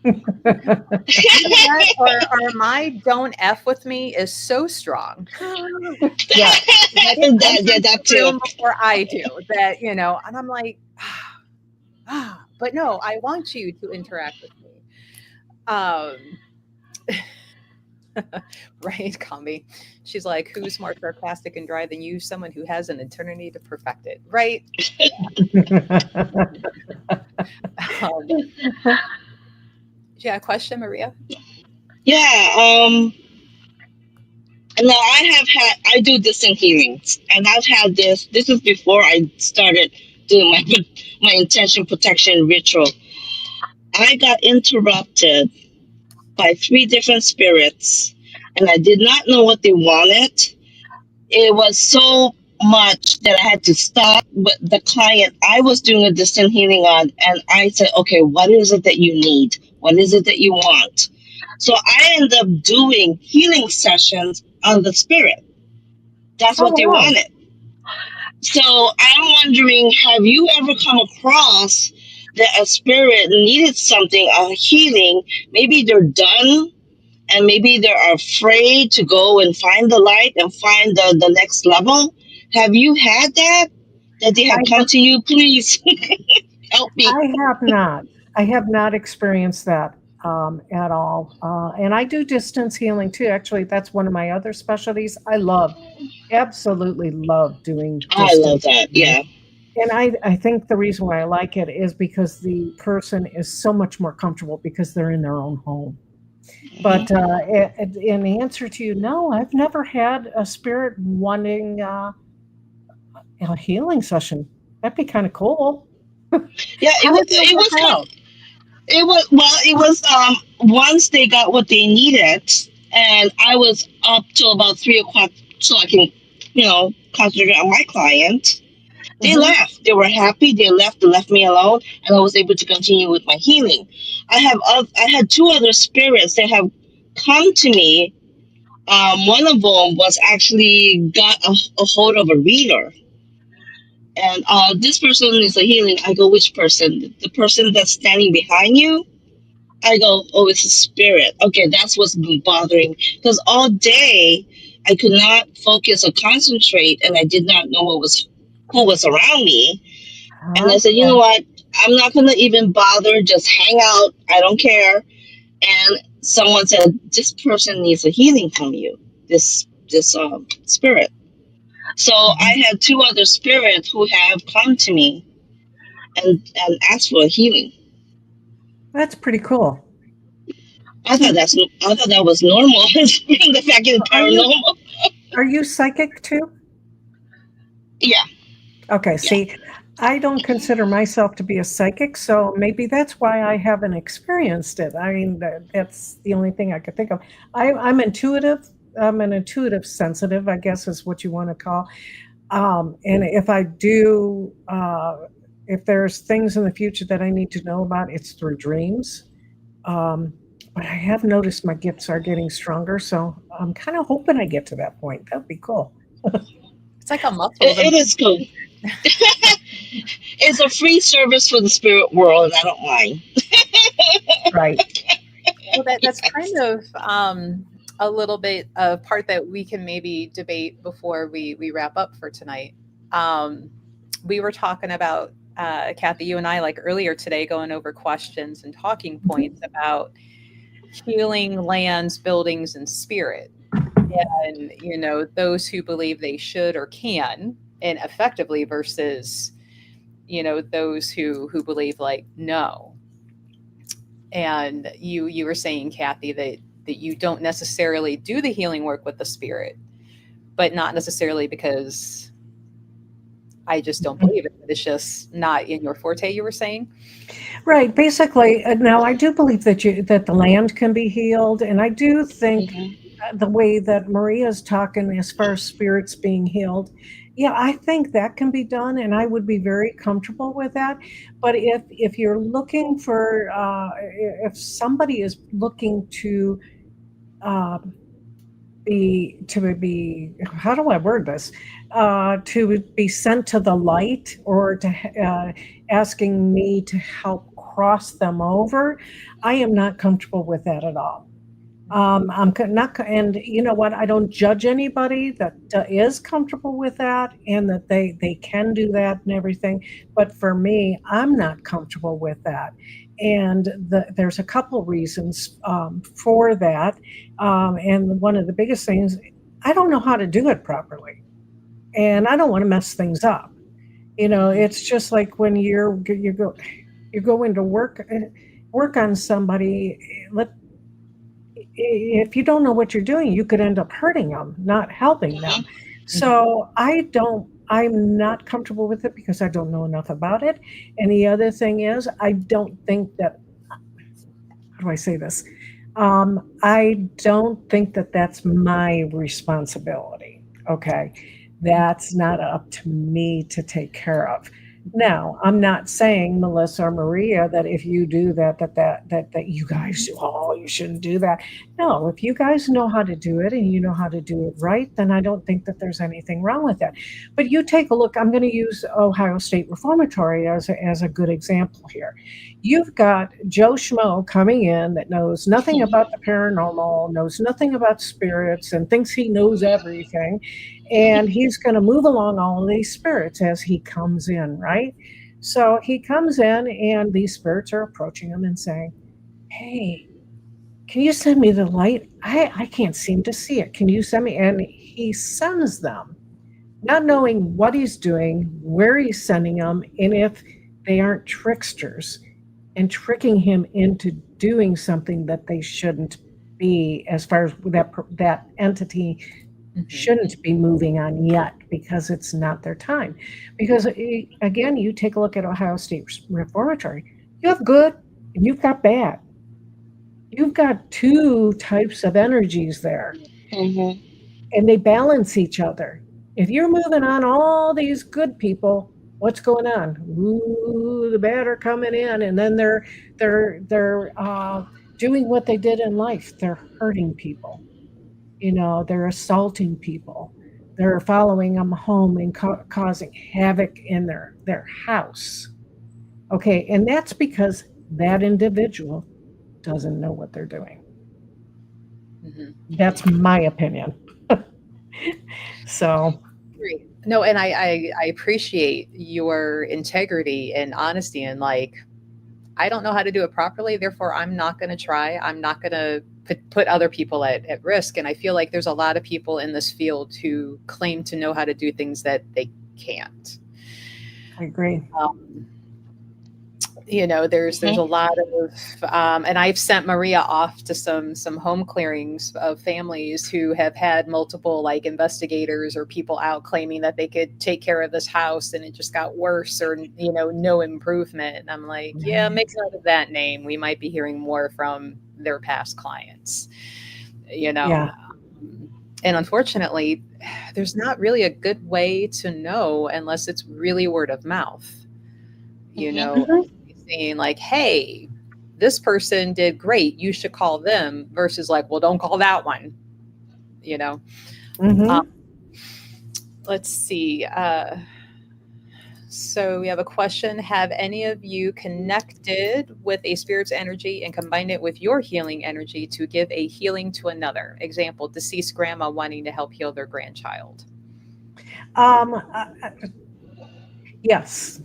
You know what? Or my "don't F with me" is so strong Yeah. that it Yeah, enters the that too. room before I do. And I'm like, but no, I want you to interact with me. Um, right, Combi? She's like, who's more sarcastic and dry than you? Someone who has an eternity to perfect it, right? Um, yeah, question, Maria? Yeah. Now I do distant hearings, and I've had this. This is before I started doing my intention protection ritual. I got interrupted by three different spirits, and I did not know what they wanted. It was so much that I had to stop with the client I was doing a distant healing on, and I said, okay, what is it that you need? What is it that you want? So I ended up doing healing sessions on the spirit. That's Oh what they wow. wanted. So I'm wondering, have you ever come across that a spirit needed something, a healing? Maybe they're done, and maybe they're afraid to go and find the light and find the next level. Have you had that? That they I have come have to you, please help me. I have not. I have not experienced that at all. And I do distance healing too. Actually, that's one of my other specialties. I love, absolutely love doing I love distance that. healing. Yeah. And I think the reason why I like it is because the person is so much more comfortable because they're in their own home. But Hmm. in answer to you, no, I've never had a spirit wanting a healing session. That'd be kind of cool. Yeah. How did that It work was kind. out? It was well. It was once they got what they needed, and I was up till about 3 o'clock so I can, concentrate on my client. They Hmm. left. They were happy. They left me alone, and I was able to continue with my healing. I had two other spirits that have come to me One of them was actually got a hold of a reader, and this person is a healing. I go, which person? The person that's standing behind you? I go, oh, it's a spirit. Okay, that's what's been bothering me. Because all day I could not focus or concentrate, and I did not know who was around me. And I Huh? said, you know what? I'm not gonna even bother. Just hang out. I don't care. And someone said, this person needs a healing from you. This spirit. So I had two other spirits who have come to me and asked for a healing. That's pretty cool. I thought I thought that was normal. The fact it's Are you paranormal. are you psychic too? Yeah, Okay, yeah. see, I don't consider myself to be a psychic, so maybe that's why I haven't experienced it. I mean, that's the only thing I could think of. I'm intuitive. I'm an intuitive sensitive, I guess is what you want to call. And if I do, if there's things in the future that I need to know about, it's through dreams. Um, but I have noticed my gifts are getting stronger, so I'm kind of hoping I get to that point. That'd be cool. It's like a muscle to It is cool. It's a free service for the spirit world, and I don't mind. Right. well, that's kind of a little bit of part that we can maybe debate before we wrap up for tonight. Um, we were talking about Kathy, you and I, like earlier today, going over questions and talking points about healing lands, buildings, and spirit. And those who believe they should or can, and effectively versus those who believe like no. And you were saying, Kathy, that you don't necessarily do the healing work with the spirit, but not necessarily because I just don't believe it. It's just not in your forte, you were saying. Right. Basically, now I do believe that the land can be healed, and I do think Hmm. the way that Maria's talking as far as spirits being healed, yeah, I think that can be done, and I would be very comfortable with that. But if you're looking for, if somebody is looking to um, be how do I word this? To be sent to the light or to asking me to help cross them over, I am not comfortable with that at all. Not, and you know what? I don't judge anybody that is comfortable with that and that they can do that and everything. But for me, I'm not comfortable with that, and there's a couple reasons for that. And one of the biggest things, I don't know how to do it properly, and I don't want to mess things up. Hmm. It's just like when you go into work on somebody. Let If you don't know what you're doing, you could end up hurting them, not helping them. Hmm. Mhm. So I'm not comfortable with it because I don't know enough about it. And the other thing is, I don't think that, how do I say this? I don't think that that's my responsibility. Okay. That's not up to me to take care of. Now, I'm not saying, Melissa or Maria, that if you do that you guys, oh, you shouldn't do that. No, if you guys know how to do it and you know how to do it right, then I don't think that there's anything wrong with that. But you take a look. I'm going to use Ohio State Reformatory as a good example here. You've got Joe Schmo coming in that knows nothing about the paranormal, knows nothing about spirits, and thinks he knows everything. And he's going to move along all of these spirits as he comes in, right? So he comes in, and these spirits are approaching him and saying, "Hey, can you send me the light? I can't seem to see it. Can you send me?" And he sends them, not knowing what he's doing, where he's sending them, and if they aren't tricksters and tricking him into doing something that they shouldn't be, as far as that entity Mhm. shouldn't be moving on yet because it's not their time. Because again, you take a look at Ohio State Reformatory, you have good and you've got bad. You've got two types of energies there, Hmm. and they balance each other. If you're moving on all these good people, what's going on? Ooh, the bad are coming in, and then they're doing what they did in life. They're hurting people. They're assaulting people. They're following them home and causing havoc in their house. Okay, and that's because that individual doesn't know what they're doing. Mhm. That's my opinion. So, Great. No, and I appreciate your integrity and honesty and like I don't know how to do it properly, therefore I'm not going to try. I'm not going to put other people at risk. And I feel like there's a lot of people in this field who claim to know how to do things that they can't. I agree. Um, there's a Mhm. lot of and I've sent Maria off to some home clearings of families who have had multiple like investigators or people out claiming that they could take care of this house and it just got worse or no improvement. And I'm like, yeah, make Right. note of that name. We might be hearing more from their past clients. you know Yeah. um, and unfortunately there's not really a good way to know unless it's really word of mouth, Mhm. Mhm. saying like, hey, this person did great, you should call them, versus like, well, don't call that one. you know um, Mhm. let's see. So we have a question. Have any of you connected with a spirit's energy and combined it with your healing energy to give a healing to another? Example, deceased grandma wanting to help heal their grandchild. Um, uh, uh, yes.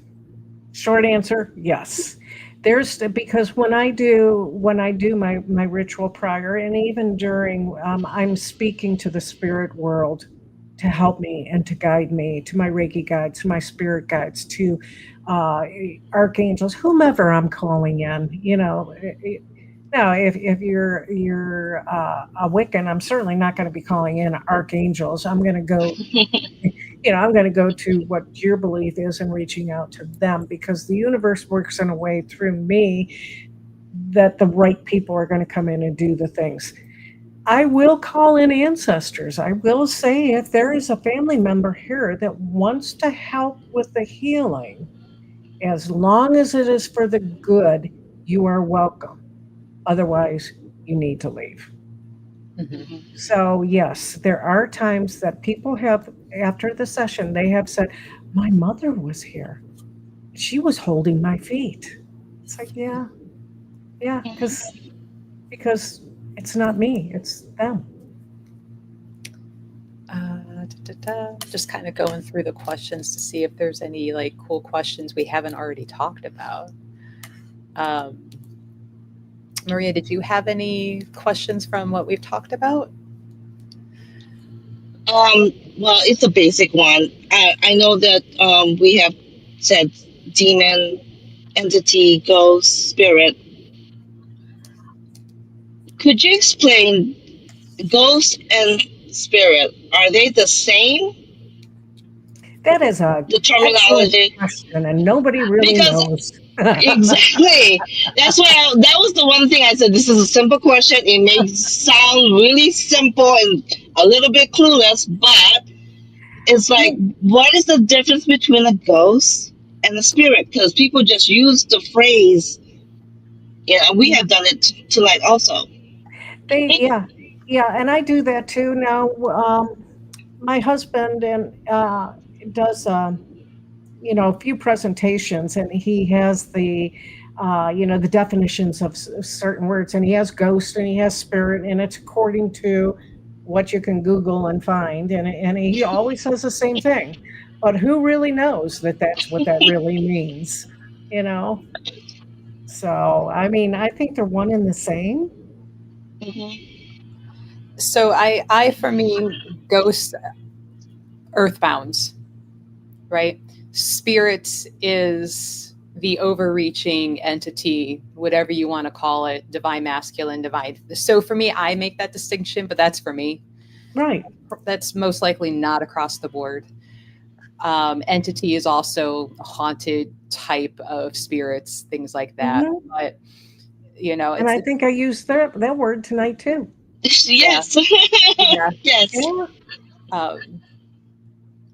Short answer, yes. There's because when I do my ritual prior and even during, I'm speaking to the spirit world to help me and to guide me, to my Reiki guides, to my spirit guides, to uh, archangels, whomever I'm calling in. Now, if you're a Wiccan, I'm certainly not going to be calling in archangels. I'm going to go to what your belief is and reaching out to them because the universe works in a way through me that the right people are going to come in and do the things. I will call in ancestors. I will say if there is a family member here that wants to help with the healing, as long as it is for the good, you are welcome. Otherwise, you need to leave. Hmm. Mhm. So, yes, there are times that people have, after the session, they have said, my mother was here. She was holding my feet. It's like, yeah, yeah, Mhm. because it's not me, it's them. Just kind of going through the questions to see if there's any like cool questions we haven't already talked about. Um, Maria, did you have any questions from what we've talked about? Well, it's a basic one. I know that we have said demon, entity, ghost, spirit. Could you explain ghost and spirit? Are they the same? That is a The excellent terminology? question, and nobody really Because knows. exactly. That's why that was the one thing I said. This is a simple question. It may sound really simple and a little bit clueless, but it's like, what is the difference between a ghost and a spirit? Because people just use the phrase. Yeah, we have done it tonight also. Yeah, yeah, and I do that too now. My husband and does a few presentations, and he has the definitions of certain words, and he has ghost and he has spirit, and it's according to what you can Google and find, and he always says the same thing. But who really knows that that's what that really means? You know. So I mean, I think they're one and the same. Hmm. So I for me, ghosts, earthbound, right? Spirit is the overreaching entity, whatever you want to call it, divine masculine, divine. So for me, I make that distinction, but that's for me. Right. That's most likely not across the board. Entity is also a haunted type of spirits, things like that. Hmm. But And I it's think I used that word tonight too. yeah, Yes. yeah. Yes. Yeah. Um,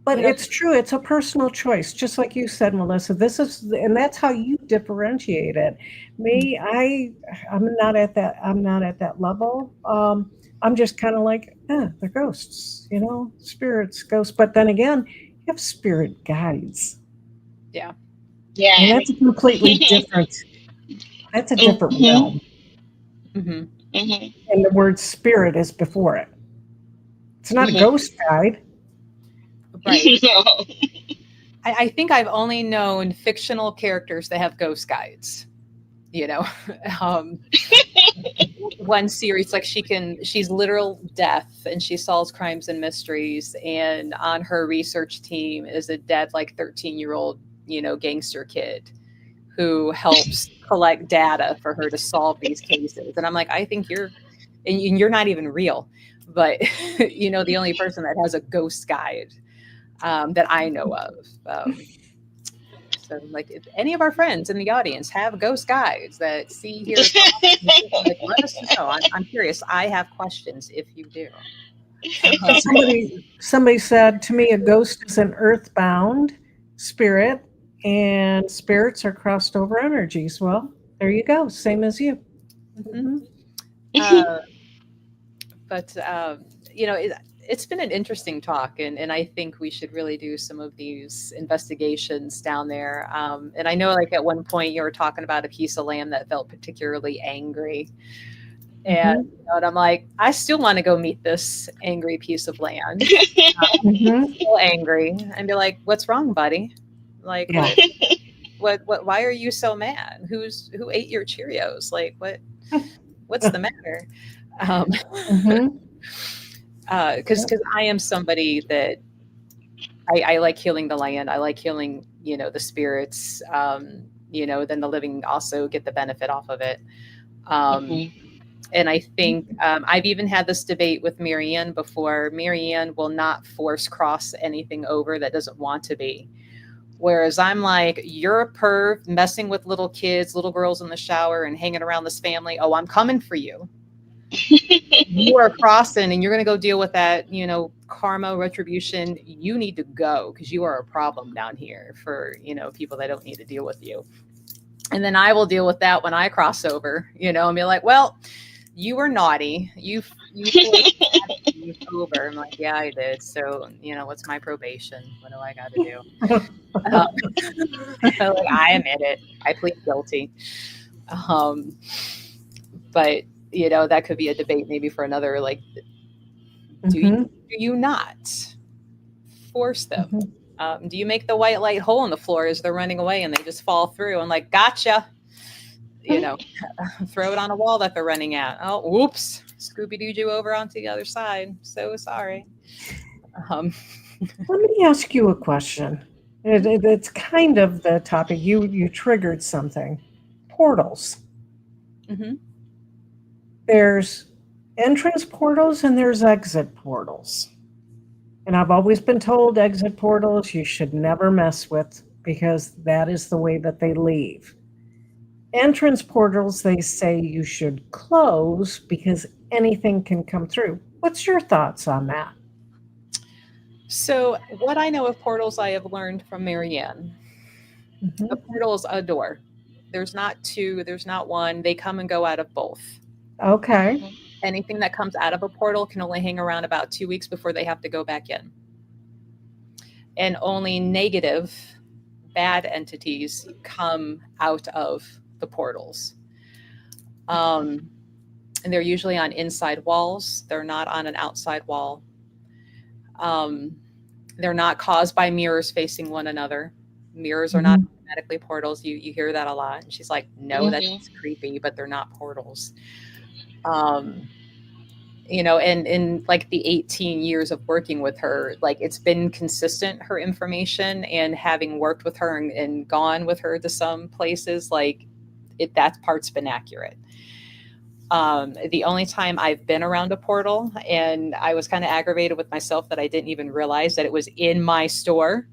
But You know, it's true. It's a personal choice, just like you said, Melissa. This is, and that's how you differentiate it. Me, I'm not at that. I'm not at that level. I'm just kind of like, they're ghosts, spirits, ghosts. But then again, you have spirit guides, yeah. and Yeah. that's a completely different. That's a different Mhm. realm, Hmm. Mhm. and the word spirit is before it. It's not a Mhm. ghost guide. Right. No. I think I've only known fictional characters that have ghost guides. You know, um, one series like she's literal death and she solves crimes and mysteries, and on her research team is a dead like 13-year-old gangster kid who helps collect data for her to solve these cases. And I'm like, I think you're not even real, but the only person that has a ghost guide that I know of. So, like, if any of our friends in the audience have ghost guides that see, hear, talk, like, let us know. I'm curious. I have questions if you do. Um, Somebody said to me, a ghost is an earthbound spirit, and spirits are crossed over energies. Well, there you go, same as you. mhm. Mhm. uh, but it's been an interesting talk, and I think we should really do some of these investigations down there. And I know, like at one point, you were talking about a piece of land that felt particularly angry. And, Mhm. and I'm like, I still want to go meet this angry piece of land. Mhm. So angry, and be like, "What's wrong, buddy? Like, Yeah. what? Why are you so mad? Who ate your Cheerios? Like, what's the matter?" Um, Mhm. because I am somebody that I like healing the land. I like healing, the spirits. Then the living also get the benefit off of it. Um, Mhm. And I think I've even had this debate with Marianne before. Marianne will not force cross anything over that doesn't want to be. Whereas I'm like, you're a perv messing with little kids, little girls in the shower and hanging around this family. Oh, I'm coming for you. You are crossing and you're going to go deal with that, karma, retribution. You need to go because you are a problem down here for, people that don't need to deal with you. And then I will deal with that when I cross over, and be like, well, you were naughty. You forced me over. I'm like, yeah, I did. So, what's my probation? What do I got to do? Um, like, I admit it. I plead guilty. Um, but that could be a debate maybe for another. Like, do you Mhm. do you not force them? Mhm. Do you make the white light hole in the floor as they're running away and they just fall through and like, gotcha? You know, throw it on a wall that they're running at. Oh, whoops! Scooby Doo you over onto the other side. So sorry. Um, Let me ask you a question. It's kind of the topic. You triggered something. Portals. mhm. There's entrance portals and there's exit portals. And I've always been told exit portals you should never mess with because that is the way that they leave. Entrance portals, they say you should close because anything can come through. What's your thoughts on that? So, what I know of portals, I have learned from Marianne. A Mhm. portal is a door. There's not two, there's not one. They come and go out of both. Okay. Anything that comes out of a portal can only hang around about 2 weeks before they have to go back in. And only negative, bad entities come out of the portals. Um, and they're usually on inside walls, they're not on an outside wall. Um, they're not caused by mirrors facing one another. Mirrors are not Mhm. automatically portals. You hear that a lot. And she's like, no, that's Mhm. creepy, but they're not portals. Um, and in like the 18 years of working with her, like it's been consistent, her information, and having worked with her and gone with her to some places, like that part's been accurate. The only time I've been around a portal and I was kind of aggravated with myself that I didn't even realize that it was in my store.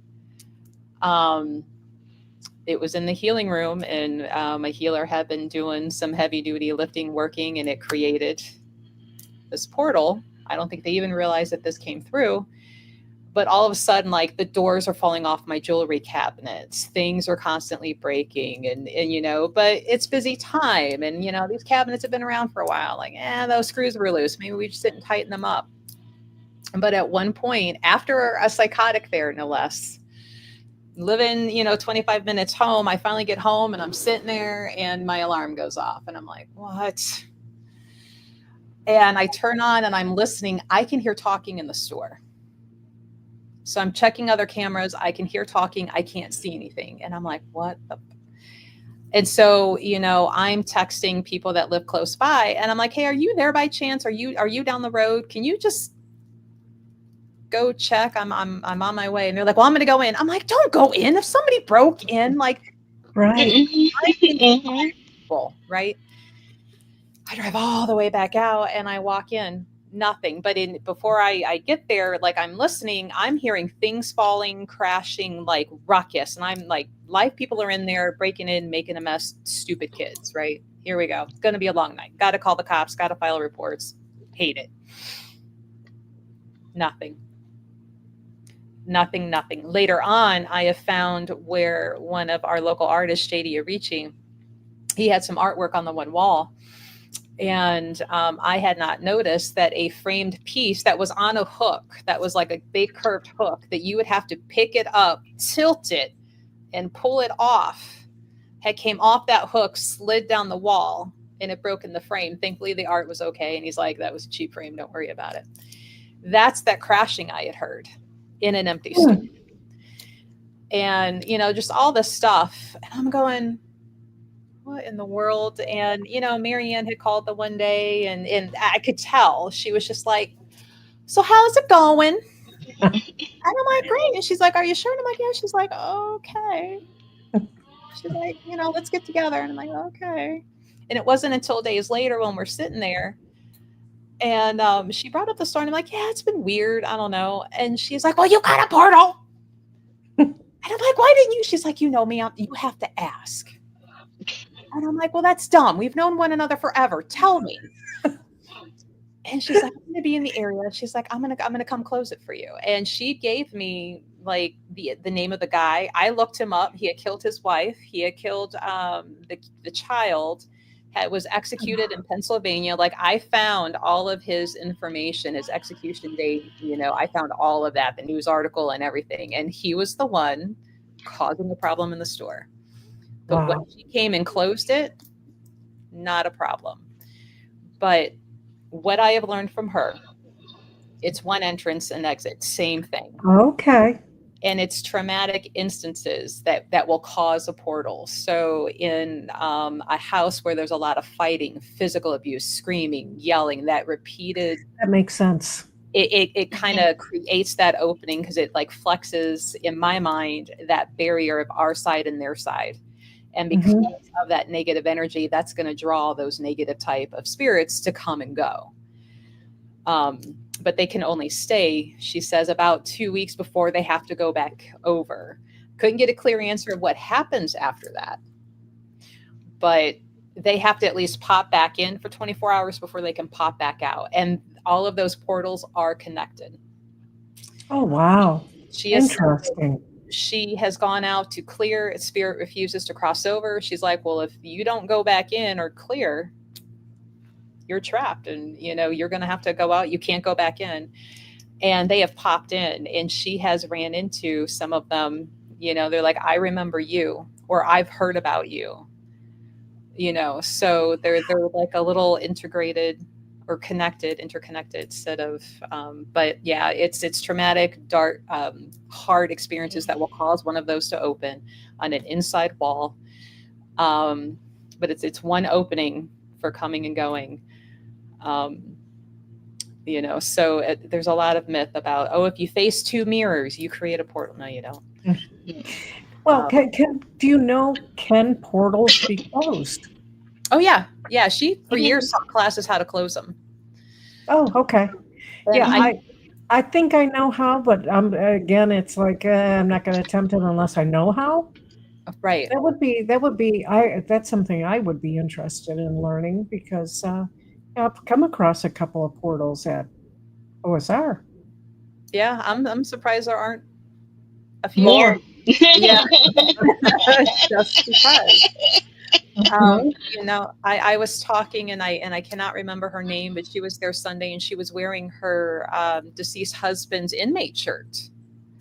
Um, it was in the healing room, and a healer had been doing some heavy duty lifting, working, and it created this portal. I don't think they even realized that this came through. But all of a sudden, like the doors are falling off my jewelry cabinets, things are constantly breaking, and but it's busy time, and these cabinets have been around for a while. Like, those screws were loose. Maybe we just didn't tighten them up. But at one point, after a psychotic there, no less, living 25 minutes home, I finally get home and I'm sitting there and my alarm goes off and I'm like, what? And I turn on and I'm listening. I can hear talking in the store. So I'm checking other cameras. I can hear talking. I can't see anything. And I'm like, what the? And so, I'm texting people that live close by and I'm like, hey, are you there by chance? Are you down the road? Can you just go check? I'm on my way. And they're like, well, I'm going to go in. I'm like, don't go in. If somebody broke in, like, Right. right? I drive all the way back out and I walk in, nothing. But before I get there, like I'm listening, I'm hearing things falling, crashing, like ruckus. And I'm like, live people are in there breaking in, making a mess, stupid kids, right? Here we go. It's going to be a long night. Got to call the cops, got to file reports. Hate it. Nothing. Nothing, nothing. Later on, I have found where one of our local artists, JD Arici, he had some artwork on the one wall. And I had not noticed that a framed piece that was on a hook, that was like a big curved hook, that you would have to pick it up, tilt it, and pull it off, had came off that hook, slid down the wall, and it broke in the frame. Thankfully, the art was okay. And he's like, that was a cheap frame. Don't worry about it. That's that crashing I had heard in an empty store. And, just all this stuff. And I'm going, what in the world? And, Marianne had called the one day and I could tell she was just like, so how's it going? And I'm like, great. And she's like, are you sure? And I'm like, yeah. She's like, okay. She's like, let's get together. And I'm like, okay. And it wasn't until days later when we're sitting there and she brought up the story. And I'm like, yeah, it's been weird. I don't know. And she's like, well, you got a portal. And I'm like, why didn't you? She's like, you know me. You have to ask. And I'm like, well, that's dumb. We've known one another forever. Tell me. And she's like, I'm going to be in the area. She's like, I'm going to come close it for you. And she gave me like the name of the guy. I looked him up. He had killed his wife. He had killed the child. Was executed in Pennsylvania. Like I found all of his information, his execution date. I found all of that, the news article and everything. And he was the one causing the problem in the store. But when she came and closed it, not a problem. But what I have learned from her, it's one entrance and exit, same thing. Okay. And it's traumatic instances that will cause a portal. So in a house where there's a lot of fighting, physical abuse, screaming, yelling, that repeated. That makes sense. It kind of creates that opening because it like flexes, in my mind, that barrier of our side and their side. And because of that negative energy, that's going to draw those negative type of spirits to come and go. But they can only stay, she says, about 2 weeks before they have to go back over. Couldn't get a clear answer of what happens after that. But they have to at least pop back in for 24 hours before they can pop back out. And all of those portals are connected. Oh, wow. Interesting. She has gone out to clear. Spirit refuses to cross over. She's like, well, if you don't go back in or clear, you're trapped and you're going to have to go out. You can't go back in. And they have popped in and she has ran into some of them. They're like, I remember you, or I've heard about you, so they're like a little integrated or interconnected set of, but yeah, it's traumatic, dark, hard experiences that will cause one of those to open on an inside wall. But it's one opening for coming and going. So there's a lot of myth about, if you face two mirrors, you create a portal. No, you don't. Well, do you know, can portals be closed? Oh, yeah. Yeah. She, for years, taught classes how to close them. Oh, okay. And yeah, I think I know how, but again, it's like, I'm not going to attempt it unless I know how. Right. That's something I would be interested in learning because I've come across a couple of portals at OSR. Yeah, I'm surprised there aren't a few more. More. Yeah, just because. Mhm. I was talking and I cannot remember her name, but she was there Sunday and she was wearing her deceased husband's inmate shirt.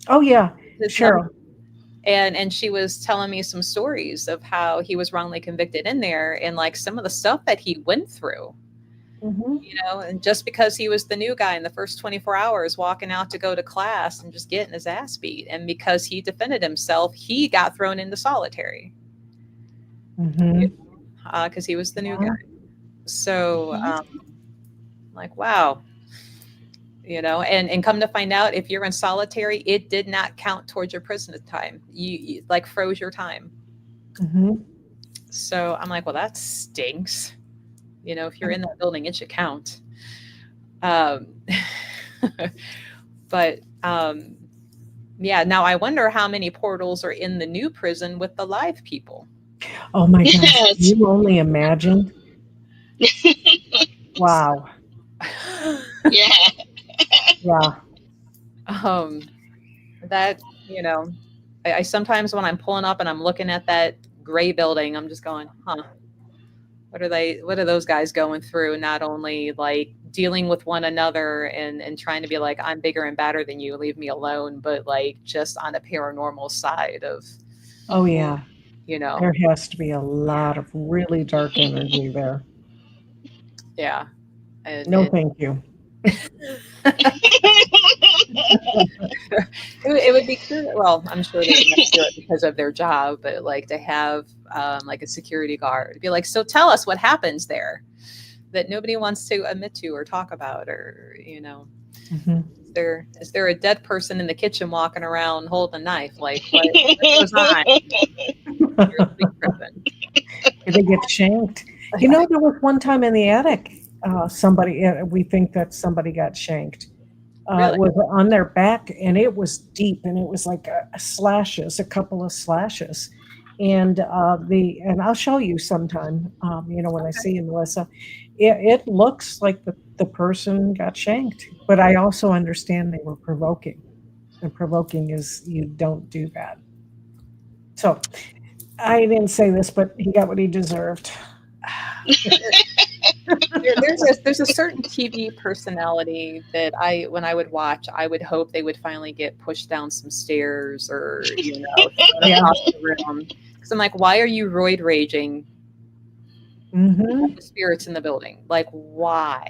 Oh yeah, His number, Cheryl. and she was telling me some stories of how he was wrongly convicted in there and like some of the stuff that he went through. Hmm. And just because he was the new guy in the first 24 hours walking out to go to class and just getting his ass beat, and because he defended himself, he got thrown into solitary Hmm. because he was the new guy. Yeah. So, Mhm. like, wow, and come to find out, if you're in solitary, it did not count towards your prison time. You like froze your time. Hmm. So I'm like, well, that stinks. If you're in that building, it should count. Um, but yeah, now I wonder how many portals are in the new prison with the live people. Oh my gosh, can Yes. you only imagine? Wow. Yeah. Yeah. um, that I sometimes when I'm pulling up and I'm looking at that gray building, I'm just going, huh, what are those guys going through? Not only like dealing with one another and trying to be like, I'm bigger and badder than you, leave me alone, but like just on the paranormal side of, Oh yeah. you know, There has to be a lot of really dark energy there. yeah. And No, thank you. it would be curious. Well, I'm sure they would never do it because of their job, but like to have like a security guard be like, so tell us what happens there that nobody wants to admit to or talk about, or Hmm. is there a dead person in the kitchen walking around holding a knife? Like what goes on? Here's the big prison. Did they get shanked? You know, there was one time in the attic, somebody, we think that somebody got shanked. It Really? was on their back and it was deep and it was like slashes, a couple of slashes. And I'll show you sometime, when I Okay. see you, Melissa, it looks like the person got shanked, but I also understand they were provoking. And provoking is you don't do that. So I didn't say this, but he got what he deserved. There's a certain TV personality that when I would watch, I would hope they would finally get pushed down some stairs or thrown Yeah. across the room. Because I'm like, why are you roid raging at Hmm. the spirits in the building? Like, why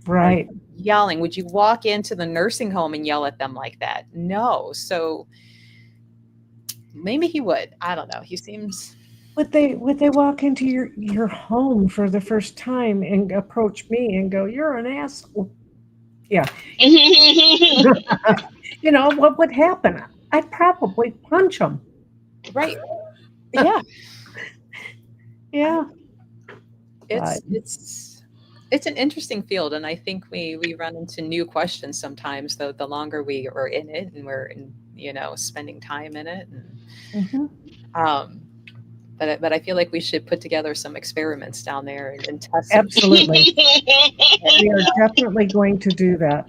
are you Right. yelling? Would you walk into the nursing home and yell at them like that? No. So maybe he would. I don't know. He seems Would they walk into your home for the first time and approach me and go, "You're an asshole"? Yeah. What would happen? I'd probably punch him. right. Yeah. I, Yeah. But it's an interesting field, and I think we run into new questions sometimes. Though the longer we are in it, and we're spending time in it, and mhm, um, but I feel like we should put together some experiments down there and test some. absolutely. We are definitely going to do that.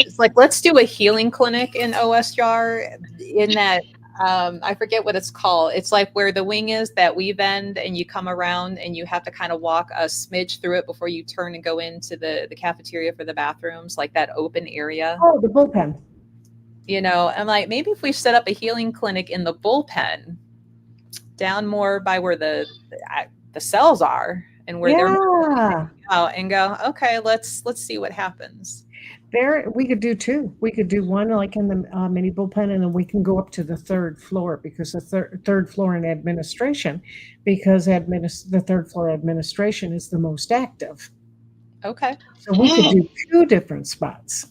It's like let's do a healing clinic in OSJAR in that. I forget what it's called. It's like where the wing is that we bend and you come around and you have to kind of walk a smidge through it before you turn and go into the cafeteria for the bathrooms, like that open area. Oh, the bullpen. I'm like, maybe if we set up a healing clinic in the bullpen down more by where the cells are and where they're Yeah. out and go, okay, let's see what happens. There, we could do two. We could do one like in the mini bullpen, and then we can go up to the third floor because the third floor in administration, because the third floor administration is the most active. Okay. So we could do two different spots.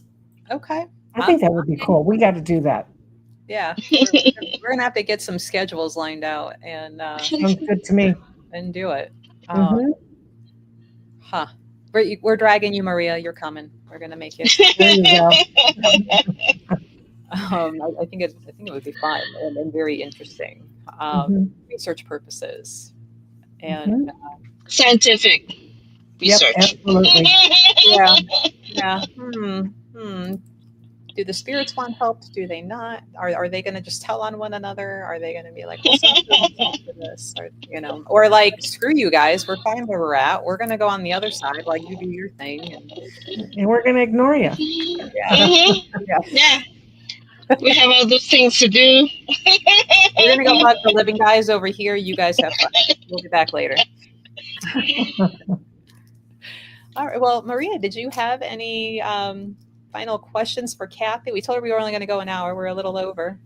Okay. I think that would be cool. We got to do that. Yeah, we're gonna have to get some schedules lined out Sounds good to me. and do it. Um, Hmm. huh. We're dragging you, Maria. You're coming. We're gonna make you. There you go. I think it would be fun and very interesting, Hmm. research purposes. And Hmm. Scientific Yep, research. absolutely. yeah, yeah. Hmm. do the spirits want help? Do they not? Are they going to just tell on one another? Are they going to be like, let's not do anything for this? Or, or like, screw you guys. We're fine where we're at. We're going to go on the other side while you do your thing. And we're going to ignore you. Yeah. Yeah. Yeah. We have other things to do. We're going to go hug the living guys over here. You guys have fun. We'll be back later. All right. Well, Maria, did you have any final questions for Kathy? We told her we were only going to go an hour. We're a little over.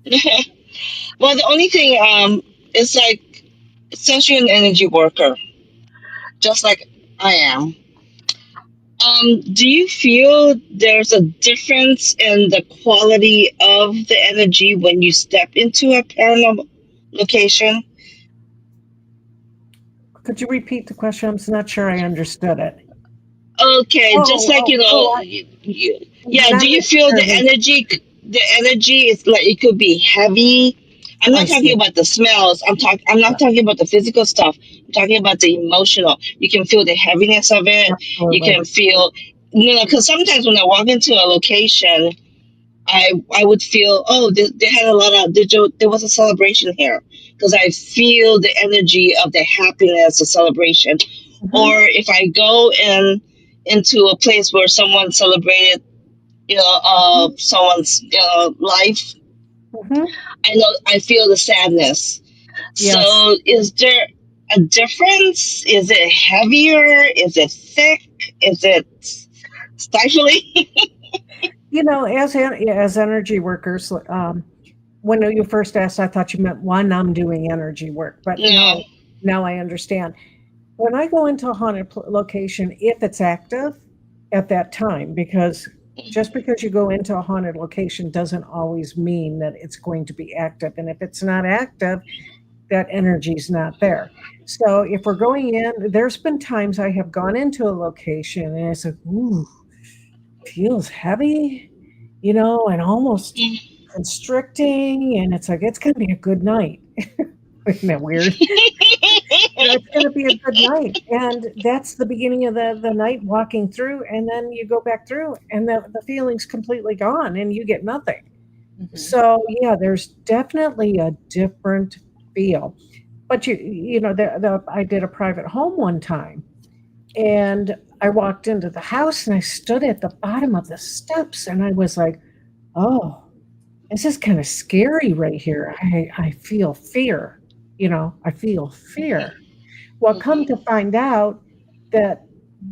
Well, the only thing is like, since you're an energy worker, just like I am, do you feel there's a difference in the quality of the energy when you step into a paranormal location? Could you repeat the question? I'm not sure I understood it. Okay, just like yeah. Not Do you feel the necessarily. energy? The energy is like, it could be heavy. I'm I not talking see. about the smells. I'm not talking about the physical stuff. I'm talking about the emotional. You can feel the heaviness of it. You Absolutely. can feel, because sometimes when I walk into a location, I would feel, oh, they had a lot of, there was a celebration here, because I feel the energy of the happiness, the celebration. Or if I go into a place where someone celebrated, someone's life, Mm-hmm. I feel the sadness. Yes. So is there a difference? Is it heavier? Is it thick? Is it stifling? As energy workers, when you first asked, I thought you meant when I'm doing energy work, but No. no, now I understand. When I go into a haunted location, if it's active at that time, because just because you go into a haunted location doesn't always mean that it's going to be active. And if it's not active, that energy's not there. So if we're going in, there's been times I have gone into a location and it's like, ooh, feels heavy, and almost constricting. And it's like, it's going to be a good night. Isn't that weird? It's going to be a good night. And that's the beginning of the night walking through. And then you go back through and the feeling's completely gone and you get nothing. Mm-hmm. So, yeah, there's definitely a different feel. But, I did a private home one time and I walked into the house and I stood at the bottom of the steps and I was like, oh, this is kind of scary right here. I feel fear. I feel fear. Well, come to find out that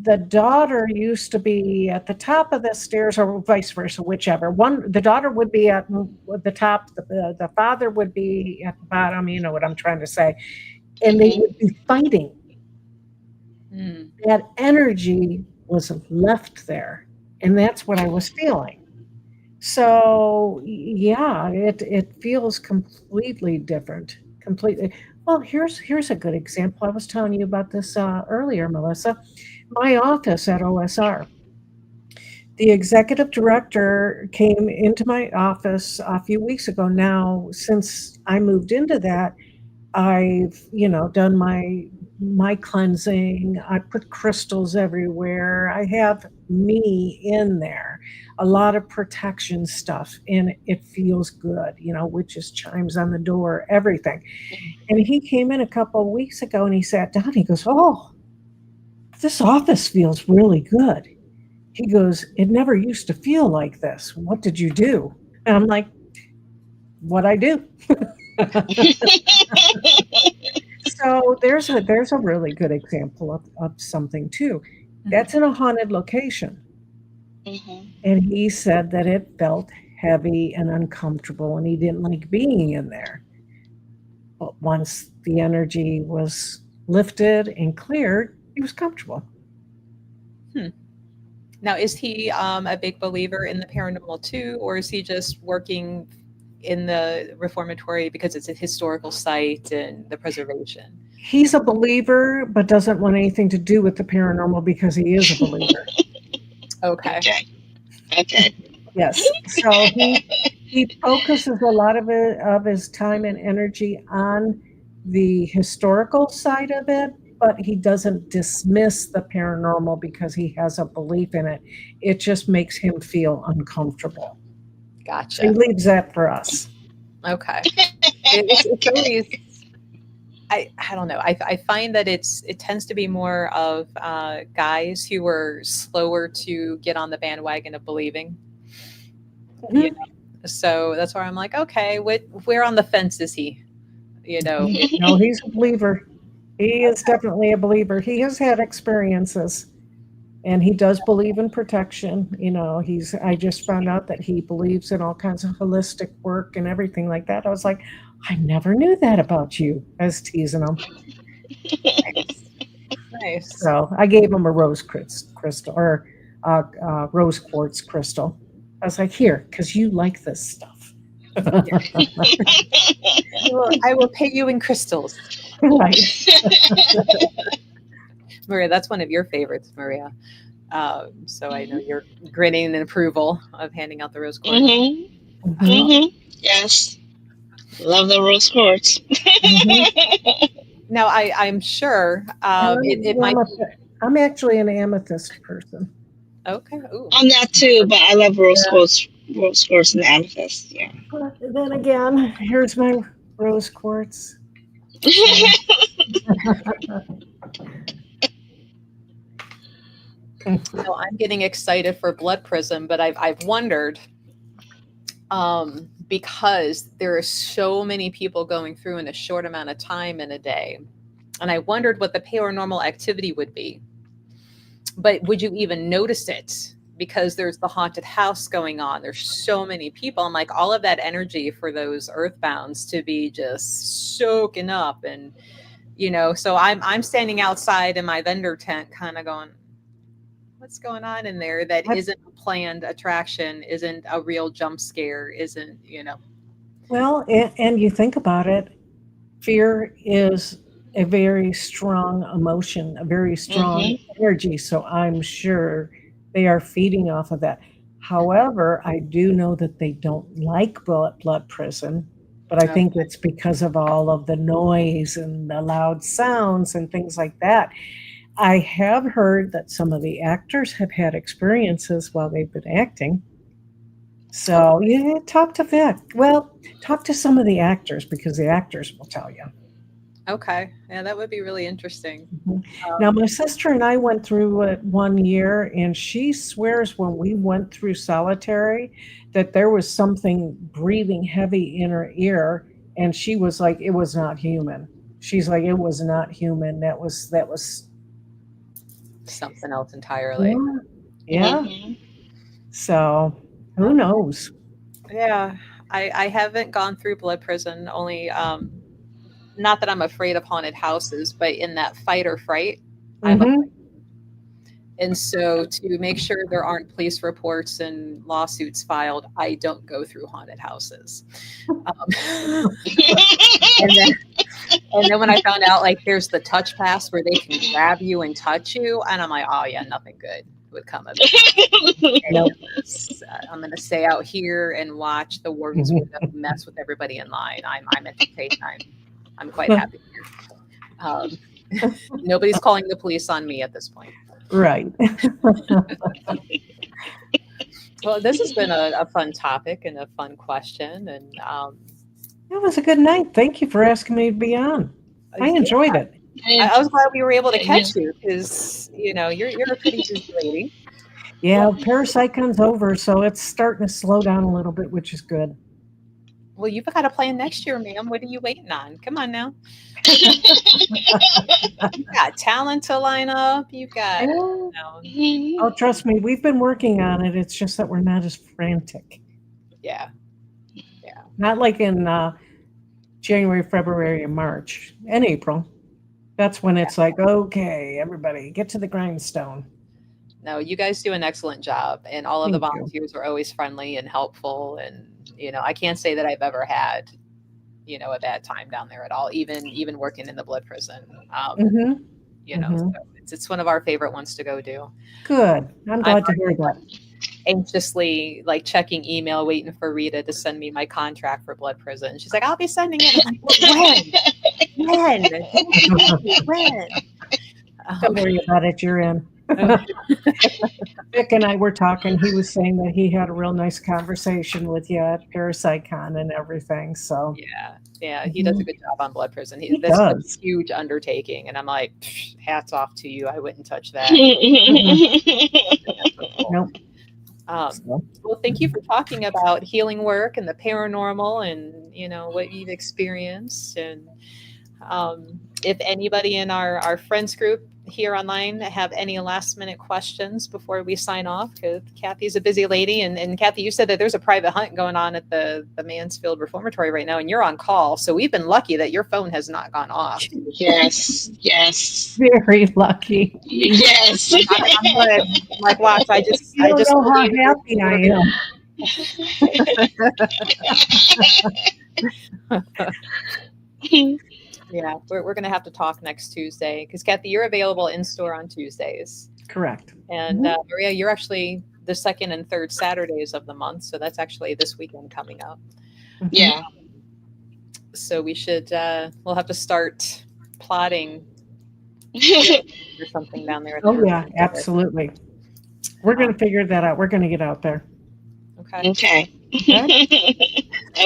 the daughter used to be at the top of the stairs, or vice versa, whichever. The daughter would be at the top, the father would be at the bottom. You know what I'm trying to say, and they would be fighting. Mm. That energy was left there, and that's what I was feeling. So yeah, it feels completely different. Completely. Well, here's a good example. I was telling you about this earlier, Melissa. My office at OSR. The executive director came into my office a few weeks ago. Now, since I moved into that, I've, done my cleansing. I put crystals everywhere. I have me in there. A lot of protection stuff, and it feels good, witches chimes on the door, everything. And he came in a couple of weeks ago and he sat down. He goes, "Oh, this office feels really good." He goes, "It never used to feel like this. What did you do?" And I'm like, "What I do." So there's a really good example of something too. That's in a haunted location. And he said that it felt heavy and uncomfortable and he didn't like being in there. But once the energy was lifted and cleared, he was comfortable. Now, is he a big believer in the paranormal too, or is he just working in the reformatory because it's a historical site and the preservation? He's a believer, but doesn't want anything to do with the paranormal because he is a believer. Okay. Okay. Yes. So he focuses a lot of his time and energy on the historical side of it, but he doesn't dismiss the paranormal because he has a belief in it. It just makes him feel uncomfortable. Gotcha. She leaves that for us. Okay. It's always I don't know. I find that it tends to be more of guys who are slower to get on the bandwagon of believing. You Mhm. know, so that's where I'm like, okay, where on the fence is he? You know, No, he's a believer. He is definitely a believer. He has had experiences and he does believe in protection. I just found out that he believes in all kinds of holistic work and everything like that. I was like, I never knew that about you. I was teasing him. nice, nice. So I gave him a crystal or rose quartz crystal. I was like, here, because you like this stuff. I will pay you in crystals, Right. Maria. That's one of your favorites, Maria. So I know Mhm. you're grinning in approval of handing out the rose quartz. Mhm. Mhm. Mhm. Yes. Love the rose quartz. Mhm. Now I'm sure And it might be I'm actually an amethyst person. okay. Ooh, I'm that too, but I love rose quartz and amethyst. Yeah. But then again, here's my rose quartz. So no, I'm getting excited for Blood Prism, but I've wondered because there are so many people going through in a short amount of time in a day, and I wondered what the paranormal activity would be. But would you even notice it? Because there's the haunted house going on. There's so many people. I'm like, all of that energy for those earthbounds to be just soaking up. And, so I'm standing outside in my vendor tent, kind of going, what's going on in there that I, isn't a planned attraction, isn't a real jump scare, isn't. well, and you think about it, fear is a very strong emotion, a very strong Mhm. energy. So I'm sure they are feeding off of that. However, I do know that they don't like blood prison, but I Oh, think it's because of all of the noise and the loud sounds and things like that. I have heard that some of the actors have had experiences while they've been acting. oh, So yeah, talk to Vic. Well, talk to some of the actors because the actors will tell you. okay. Yeah, that would be really interesting. Mhm. Now, Um, my sister and I went through it one year, and she swears when we went through solitary that there was something breathing heavy in her ear, and she was like, "It was not human." She's like, "It was not human. That was something else entirely. yeah, yeah." Mhm. So who Okay. knows? Yeah, I haven't gone through Blood Prison. Only not that I'm afraid of haunted houses, but in that fight or fright, I'm Hmm. and so to make sure there aren't police reports and lawsuits filed, I don't go through haunted houses. And then and then when I found out like there's the touch pass where they can grab you and touch you, and I'm like, oh yeah, nothing good would come of it. Any Nope. of this. I'm going to stay out here and watch the wardens mess with everybody in line. I'm entertained. I'm quite happy here. Um, nobody's calling the police on me at this point. Right. Well, this has been a fun topic and a fun question, and That was a good night. Thank you for asking me to be on. I yeah, enjoyed it. Yeah. I was glad we were able to Same here. catch you because you're a pretty busy lady. Yeah, Parasite comes over, so it's starting to slow down a little bit, which is good. Well, you've got a plan next year, ma'am. What are you waiting on? Come on now. You've got talent to line up. You've got, Yeah. know, Oh, Mhm. trust me, we've been working on it. It's just that we're not as frantic. yeah, yeah. Not like in January, February, and March, and April. That's when it's like, okay, everybody, get to the grindstone. No, you guys do an excellent job, and all of the Thank you. volunteers are always friendly and helpful. And I can't say that I've ever had a bad time down there at all. Even working in the blood prison, Hmm. so Hmm. it's one of our favorite ones to go do. Good. I'm I'm glad to hear that. anxiously like checking email, waiting for Rita to send me my contract for blood prison. She's like, "I'll be sending it." I'm like, when? When? Don't tease me. When? Don't Um, worry about it. You're in. Vic and I were talking. He was saying that he had a real nice conversation with you at ParasiteCon and everything. So Yeah, he does a good job on Blood Prison. He That's a does. huge undertaking, and I'm like, hats off to you. I wouldn't touch that. Nope. Well, thank you for talking about healing work and the paranormal, and what you've experienced. And if anybody in our friends group here online have any last minute questions before we sign off, because Kathy's a busy lady, and Kathy, you said that there's a private hunt going on at the Mansfield Reformatory right now, and you're on call, so we've been lucky that your phone has not gone off. Yes. Very lucky. Yes. I'm good. Like, watch, I just You don't know how believe happy I am. Yeah, we're going to have to talk next Tuesday, because Kathy, you're available in store on Tuesdays. Correct. And Maria, you're actually the second and third Saturdays of the month. So that's actually this weekend coming up. Yeah. So we should, we'll have to start plotting or something down there. Oh, yeah, absolutely. We're going to figure that out. We're going to get out there. Okay. Okay.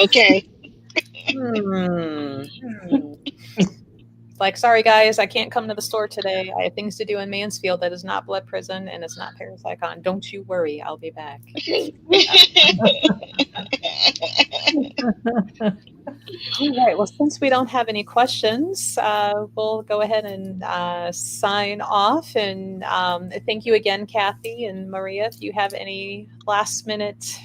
Okay. Like, sorry guys, I can't come to the store today. I have things to do in Mansfield. That is not Blood Prison, and it's not ParasiteCon. Don't you worry, I'll be back. All right. Well, since we don't have any questions, we'll go ahead and sign off. And thank you again, Kathy and Maria. If you have any last minute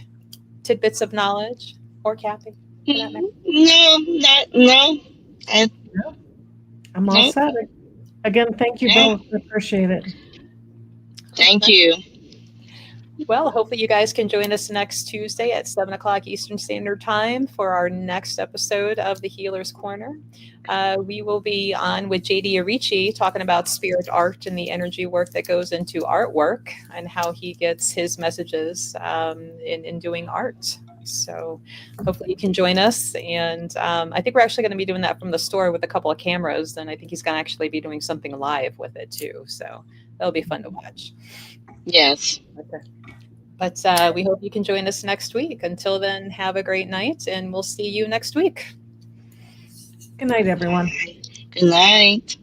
tidbits of knowledge, or Kathy. No. I'm all set. Again, thank you both. I appreciate it. Thank you. Well, hopefully you guys can join us next Tuesday at 7 o'clock Eastern Standard Time for our next episode of The Healer's Corner. We will be on with JD Arici talking about spirit art and the energy work that goes into artwork and how he gets his messages in doing art. So hopefully you can join us. And I think we're actually going to be doing that from the store with a couple of cameras. And I think he's going to actually be doing something live with it too. So that'll be fun to watch. Yes. Okay. But we hope you can join us next week. Until then, have a great night, and we'll see you next week. Good night, everyone. Good night.